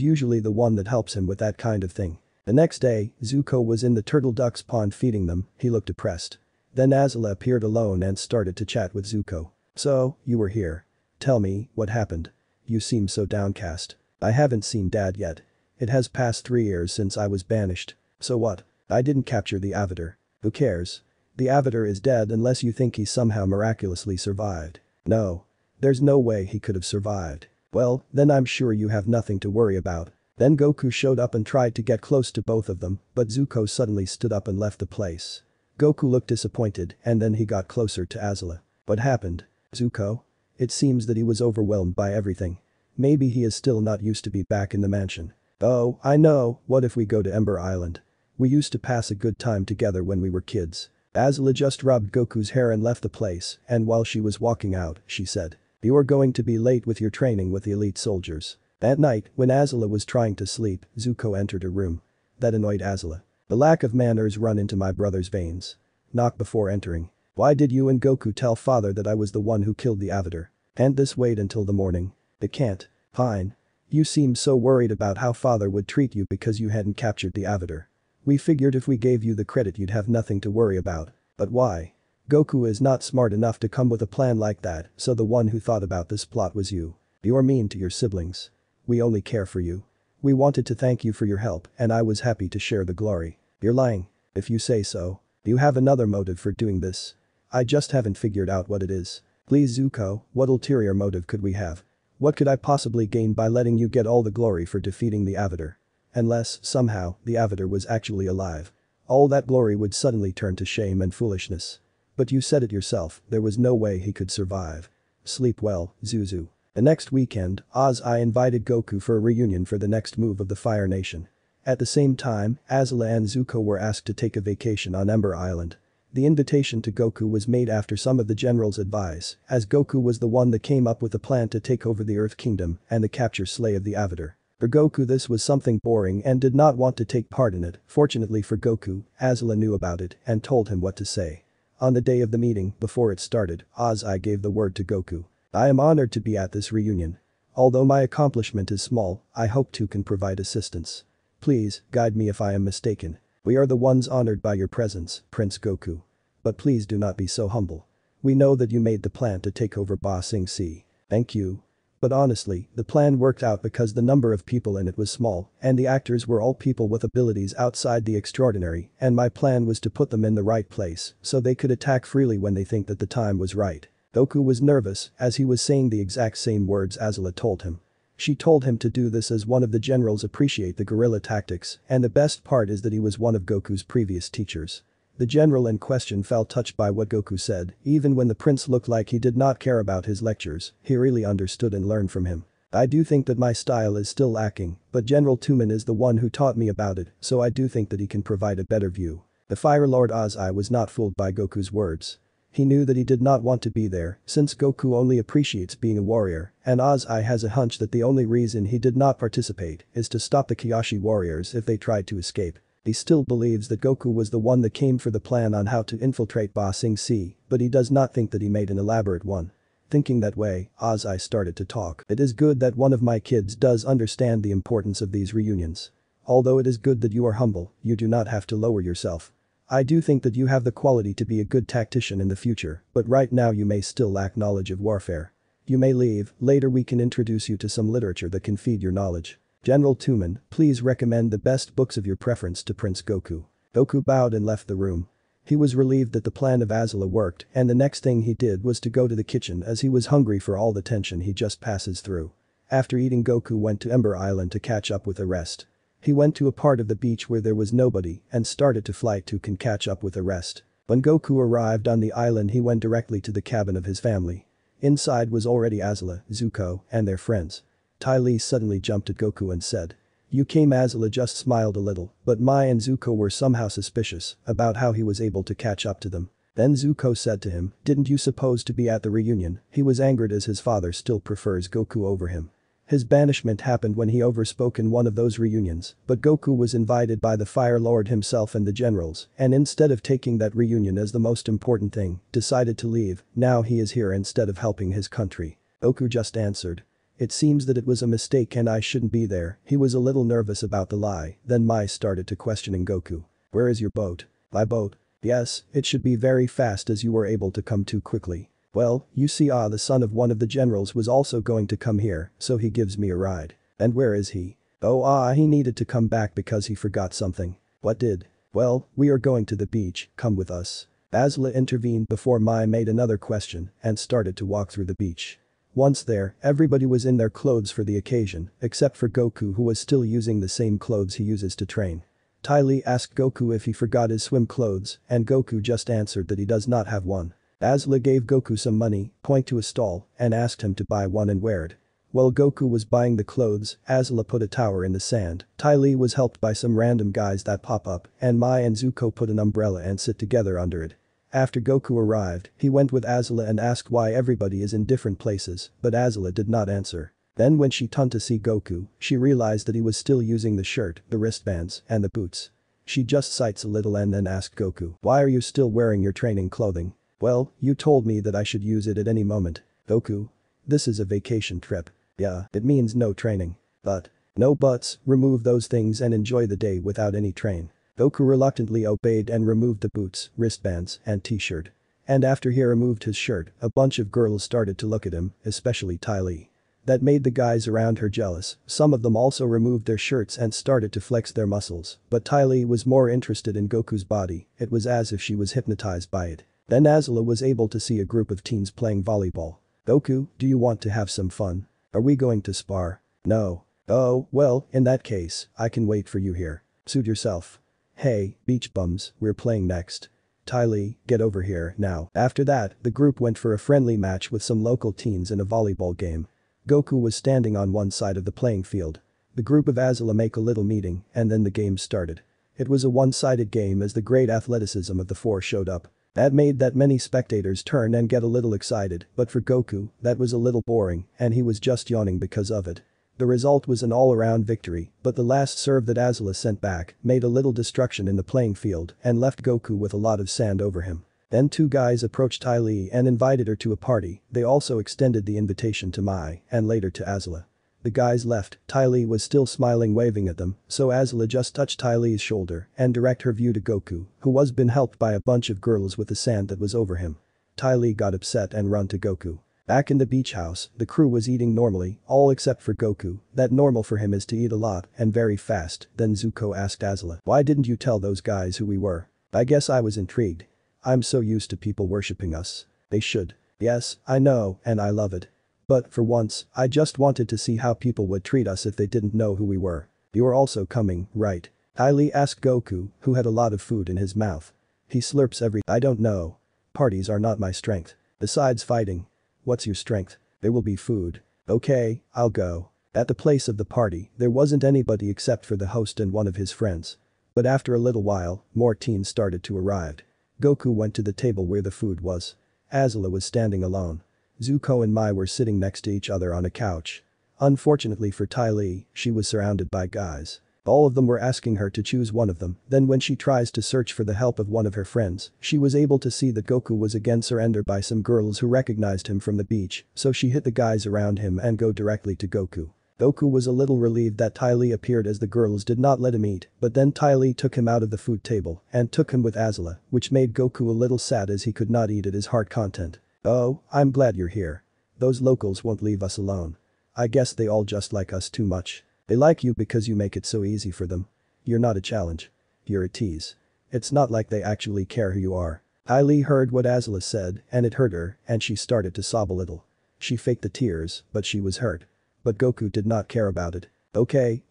usually the one that helps him with that kind of thing. The next day, Zuko was in the turtle duck's pond feeding them, he looked depressed. Then Azula appeared alone and started to chat with Zuko. So, you were here. Tell me, what happened? You seem so downcast. I haven't seen Dad yet. It has passed 3 years since I was banished. So what? I didn't capture the Avatar. Who cares? The Avatar is dead unless you think he somehow miraculously survived. No. There's no way he could have survived. Well, then I'm sure you have nothing to worry about. Then Goku showed up and tried to get close to both of them, but Zuko suddenly stood up and left the place. Goku looked disappointed and then he got closer to Azula. What happened? Zuko? It seems that he was overwhelmed by everything. Maybe he is still not used to be back in the mansion. Oh, I know, what if we go to Ember Island? We used to pass a good time together when we were kids. Azula just rubbed Goku's hair and left the place, and while she was walking out, she said, "You are going to be late with your training with the elite soldiers." That night, when Azula was trying to sleep, Zuko entered her room. That annoyed Azula. The lack of manners run into my brother's veins. Knock before entering. Why did you and Goku tell father that I was the one who killed the Avatar? Can't this wait until the morning? It can't. Fine. You seem so worried about how father would treat you because you hadn't captured the Avatar. We figured if we gave you the credit you'd have nothing to worry about. But why? Goku is not smart enough to come with a plan like that, so the one who thought about this plot was you. You're mean to your siblings. We only care for you. We wanted to thank you for your help and I was happy to share the glory. You're lying. If you say so. Do you have another motive for doing this? I just haven't figured out what it is. Please Zuko, what ulterior motive could we have? What could I possibly gain by letting you get all the glory for defeating the Avatar? Unless, somehow, the Avatar was actually alive. All that glory would suddenly turn to shame and foolishness. But you said it yourself, there was no way he could survive. Sleep well, Zuzu. The next weekend, Ozai invited Goku for a reunion for the next move of the Fire Nation. At the same time, Azula and Zuko were asked to take a vacation on Ember Island. The invitation to Goku was made after some of the generals' advice, as Goku was the one that came up with the plan to take over the Earth Kingdom and the capture slay of the Avatar. For Goku this was something boring and did not want to take part in it. Fortunately for Goku, Azula knew about it and told him what to say. On the day of the meeting, before it started, Ozai gave the word to Goku. I am honored to be at this reunion. Although my accomplishment is small, I hope to can provide assistance. Please, guide me if I am mistaken. We are the ones honored by your presence, Prince Goku. But please do not be so humble. We know that you made the plan to take over Ba Sing Se. Thank you. But honestly, the plan worked out because the number of people in it was small, and the actors were all people with abilities outside the extraordinary, and my plan was to put them in the right place so they could attack freely when they think that the time was right. Goku was nervous as he was saying the exact same words Azula told him. She told him to do this as one of the generals appreciate the guerrilla tactics, and the best part is that he was one of Goku's previous teachers. The general in question felt touched by what Goku said, even when the prince looked like he did not care about his lectures, he really understood and learned from him. I do think that my style is still lacking, but General Tumen is the one who taught me about it, so I do think that he can provide a better view. The Fire Lord Ozai was not fooled by Goku's words. He knew that he did not want to be there, since Goku only appreciates being a warrior, and Ozai has a hunch that the only reason he did not participate is to stop the Kyoshi warriors if they tried to escape. He still believes that Goku was the one that came for the plan on how to infiltrate Ba Sing Se, but he does not think that he made an elaborate one. Thinking that way, Ozai started to talk. It is good that one of my kids does understand the importance of these reunions. Although it is good that you are humble, you do not have to lower yourself. I do think that you have the quality to be a good tactician in the future, but right now you may still lack knowledge of warfare. You may leave, later we can introduce you to some literature that can feed your knowledge. General Tumen, please recommend the best books of your preference to Prince Goku. Goku bowed and left the room. He was relieved that the plan of Azula worked, and the next thing he did was to go to the kitchen as he was hungry for all the tension he just passes through. After eating, Goku went to Ember Island to catch up with the rest. He went to a part of the beach where there was nobody and started to fly to can catch up with the rest. When Goku arrived on the island, he went directly to the cabin of his family. Inside was already Azula, Zuko, and their friends. Ty Lee suddenly jumped at Goku and said, "You came." Azula just smiled a little, but Mai and Zuko were somehow suspicious about how he was able to catch up to them. Then Zuko said to him, "Didn't you suppose to be at the reunion?" He was angered as his father still prefers Goku over him. His banishment happened when he overspoke in one of those reunions, but Goku was invited by the Fire Lord himself and the generals, and instead of taking that reunion as the most important thing, decided to leave. Now he is here instead of helping his country. Goku just answered, "It seems that it was a mistake and I shouldn't be there." He was a little nervous about the lie, then Mai started to questioning Goku. "Where is your boat?" "My boat? Yes, it should be very fast as you were able to come too quickly." "Well, you see, the son of one of the generals was also going to come here, so he gives me a ride." "And where is he?" "Oh, he needed to come back because he forgot something." "What did?" "Well, we are going to the beach, come with us." Azula intervened before Mai made another question and started to walk through the beach. Once there, everybody was in their clothes for the occasion, except for Goku, who was still using the same clothes he uses to train. Ty Lee asked Goku if he forgot his swim clothes, and Goku just answered that he does not have one. Azula gave Goku some money, point to a stall, and asked him to buy one and wear it. While Goku was buying the clothes, Azula put a tower in the sand. Ty Lee was helped by some random guys that pop up, and Mai and Zuko put an umbrella and sit together under it. After Goku arrived, he went with Azula and asked why everybody is in different places, but Azula did not answer. Then when she turned to see Goku, she realized that he was still using the shirt, the wristbands, and the boots. She just sighs a little and then asked Goku, "Why are you still wearing your training clothing?" "Well, you told me that I should use it at any moment." "Goku, this is a vacation trip." "Yeah, it means no training." "But." "No buts, remove those things and enjoy the day without any train." Goku reluctantly obeyed and removed the boots, wristbands, and t-shirt. And after he removed his shirt, a bunch of girls started to look at him, especially Ty Lee. That made the guys around her jealous. Some of them also removed their shirts and started to flex their muscles, but Ty Lee was more interested in Goku's body. It was as if she was hypnotized by it. Then Azula was able to see a group of teens playing volleyball. "Goku, do you want to have some fun? Are we going to spar?" "No." "Oh, well, in that case, I can wait for you here. Suit yourself." "Hey, beach bums, we're playing next." "Ty Lee, get over here now." After that, the group went for a friendly match with some local teens in a volleyball game. Goku was standing on one side of the playing field. The group of Azula make a little meeting, and then the game started. It was a one-sided game as the great athleticism of the four showed up. That made that many spectators turn and get a little excited, but for Goku, that was a little boring, and he was just yawning because of it. The result was an all-around victory, but the last serve that Azula sent back made a little destruction in the playing field and left Goku with a lot of sand over him. Then two guys approached Ty Lee and invited her to a party. They also extended the invitation to Mai and later to Azula. The guys left, Ty Lee was still smiling, waving at them, so Azula just touched Ty Lee's shoulder and direct her view to Goku, who was been helped by a bunch of girls with the sand that was over him. Ty Lee got upset and run to Goku. Back in the beach house, the crew was eating normally, all except for Goku. That normal for him is to eat a lot and very fast. Then Zuko asked Azula, "Why didn't you tell those guys who we were?" "I guess I was intrigued. I'm so used to people worshipping us." "They should." "Yes, I know, and I love it. But for once, I just wanted to see how people would treat us if they didn't know who we were." "You're also coming, right?" Ty Lee asked Goku, who had a lot of food in his mouth. He slurps "I don't know. Parties are not my strength. Besides fighting." "What's your strength?" "There will be food." Okay, I'll go. At the place of the party, there wasn't anybody except for the host and one of his friends. But after a little while, more teens started to arrive. Goku went to the table where the food was. Azula was standing alone. Zuko and Mai were sitting next to each other on a couch. Unfortunately for Ty Lee, she was surrounded by guys. All of them were asking her to choose one of them, then when she tries to search for the help of one of her friends, she was able to see that Goku was again surrendered by some girls who recognized him from the beach, so she hit the guys around him and go directly to Goku. Goku was a little relieved that Ty Lee appeared as the girls did not let him eat, but then Ty Lee took him out of the food table and took him with Azula, which made Goku a little sad as he could not eat at his heart content. Oh, I'm glad you're here. Those locals won't leave us alone. I guess they all just like us too much. They like you because you make it so easy for them. You're not a challenge. You're a tease. It's not like they actually care who you are. Ty Lee heard what Azula said and it hurt her and she started to sob a little. She faked the tears, but she was hurt. But Goku did not care about it. Okay,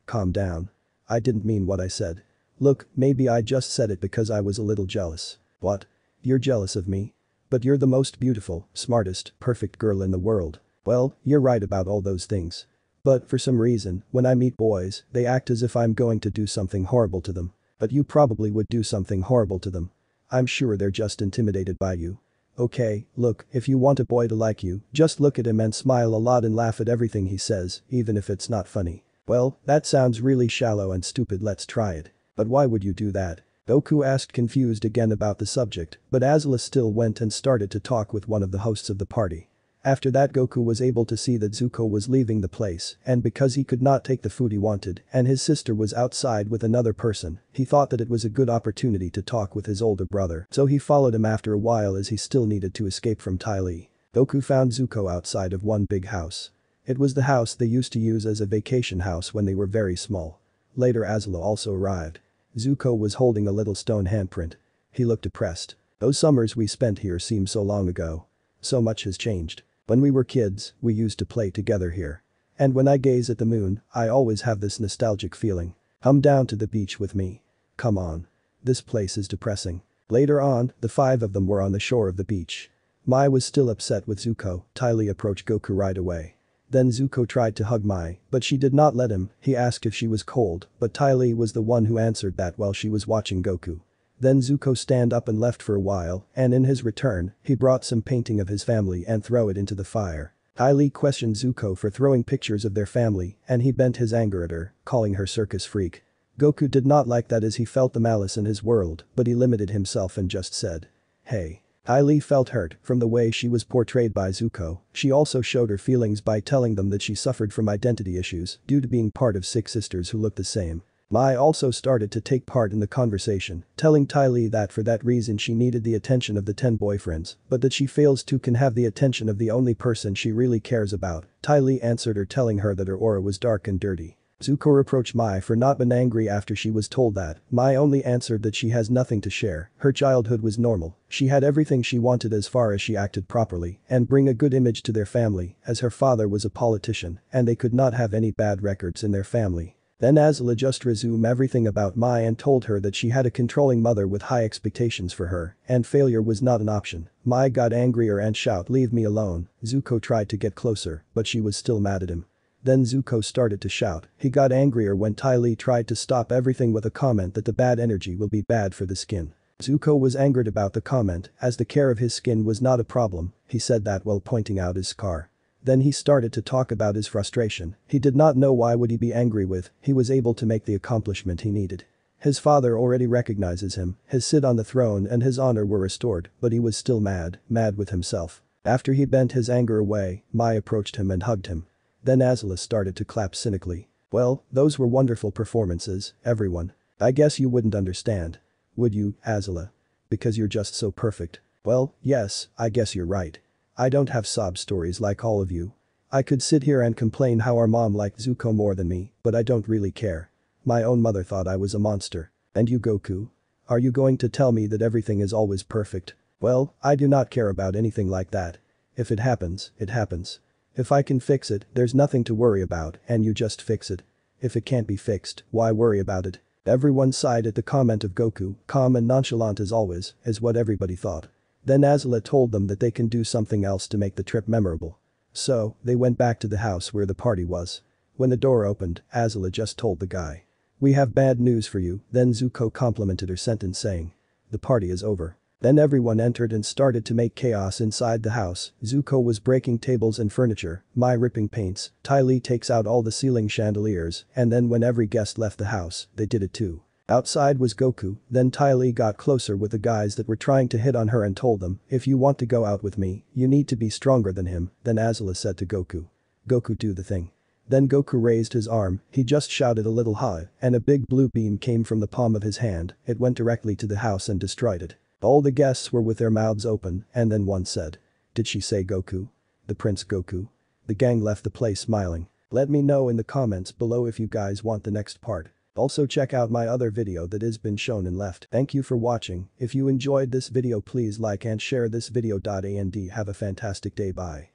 calm down. I didn't mean what I said. Look, maybe I just said it because I was a little jealous. What? You're jealous of me? But you're the most beautiful, smartest, perfect girl in the world. Well, you're right about all those things. But for some reason, when I meet boys, they act as if I'm going to do something horrible to them. But you probably would do something horrible to them. I'm sure they're just intimidated by you. Okay, look, if you want a boy to like you, just look at him and smile a lot and laugh at everything he says, even if it's not funny. Well, that sounds really shallow and stupid, let's try it. But why would you do that? Goku asked, confused again about the subject, but Azula still went and started to talk with one of the hosts of the party. After that, Goku was able to see that Zuko was leaving the place, and because he could not take the food he wanted and his sister was outside with another person, he thought that it was a good opportunity to talk with his older brother, so he followed him after a while as he still needed to escape from Ty Lee. Goku found Zuko outside of one big house. It was the house they used to use as a vacation house when they were very small. Later Azula also arrived. Zuko was holding a little stone handprint. He looked depressed. Those summers we spent here seem so long ago. So much has changed. When we were kids, we used to play together here. And when I gaze at the moon, I always have this nostalgic feeling. Come down to the beach with me. Come on. This place is depressing. Later on, the five of them were on the shore of the beach. Mai was still upset with Zuko. Ty Lee approached Goku right away. Then Zuko tried to hug Mai, but she did not let him. He asked if she was cold, but Ty Lee was the one who answered that while she was watching Goku. Then Zuko stand up and left for a while, and in his return, he brought some painting of his family and throw it into the fire. Ty Lee questioned Zuko for throwing pictures of their family, and he bent his anger at her, calling her circus freak. Goku did not like that as he felt the malice in his world, but he limited himself and just said, "Hey." Ty Lee felt hurt from the way she was portrayed by Zuko. She also showed her feelings by telling them that she suffered from identity issues due to being part of 6 sisters who looked the same. Mai also started to take part in the conversation, telling Ty Lee that for that reason she needed the attention of the 10 boyfriends, but that she fails to can have the attention of the only person she really cares about. Ty Lee answered her telling her that her aura was dark and dirty. Zuko reproached Mai for not being angry after she was told that. Mai only answered that she has nothing to share, her childhood was normal, she had everything she wanted as far as she acted properly and bring a good image to their family as her father was a politician and they could not have any bad records in their family. Then Azula just resumed everything about Mai and told her that she had a controlling mother with high expectations for her and failure was not an option. Mai got angrier and shout, "Leave me alone." Zuko tried to get closer, but she was still mad at him. Then Zuko started to shout. He got angrier when Ty Lee tried to stop everything with a comment that the bad energy will be bad for the skin. Zuko was angered about the comment as the care of his skin was not a problem, he said that while pointing out his scar. Then he started to talk about his frustration. He did not know why would he be angry with, he was able to make the accomplishment he needed. His father already recognizes him, his sit on the throne and his honor were restored, but he was still mad with himself. After he bent his anger away, Mai approached him and hugged him. Then Azula started to clap cynically. "Well, those were wonderful performances, everyone. I guess you wouldn't understand. Would you, Azula? Because you're just so perfect." "Well, yes, I guess you're right. I don't have sob stories like all of you. I could sit here and complain how our mom liked Zuko more than me, but I don't really care. My own mother thought I was a monster. And you, Goku? Are you going to tell me that everything is always perfect?" "Well, I do not care about anything like that. If it happens, it happens. If I can fix it, there's nothing to worry about and you just fix it. If it can't be fixed, why worry about it?" Everyone sighed at the comment of Goku, calm and nonchalant as always, is what everybody thought. Then Azula told them that they can do something else to make the trip memorable. So, they went back to the house where the party was. When the door opened, Azula just told the guy. "We have bad news for you," then Zuko complimented her sentence saying. "The party is over." Then everyone entered and started to make chaos inside the house. Zuko was breaking tables and furniture, Mai ripping paints, Ty Lee takes out all the ceiling chandeliers, and then when every guest left the house, they did it too. Outside was Goku, then Ty Lee got closer with the guys that were trying to hit on her and told them, "If you want to go out with me, you need to be stronger than him," then Azula said to Goku. "Goku, do the thing." Then Goku raised his arm, he just shouted a little "hi," and a big blue beam came from the palm of his hand, it went directly to the house and destroyed it. All the guests were with their mouths open, and then one said. "Did she say Goku? The Prince Goku?" The gang left the place smiling. Let me know in the comments below if you guys want the next part. Also check out my other video that has been shown and left. Thank you for watching. If you enjoyed this video please like and share this video. And have a fantastic day. Bye.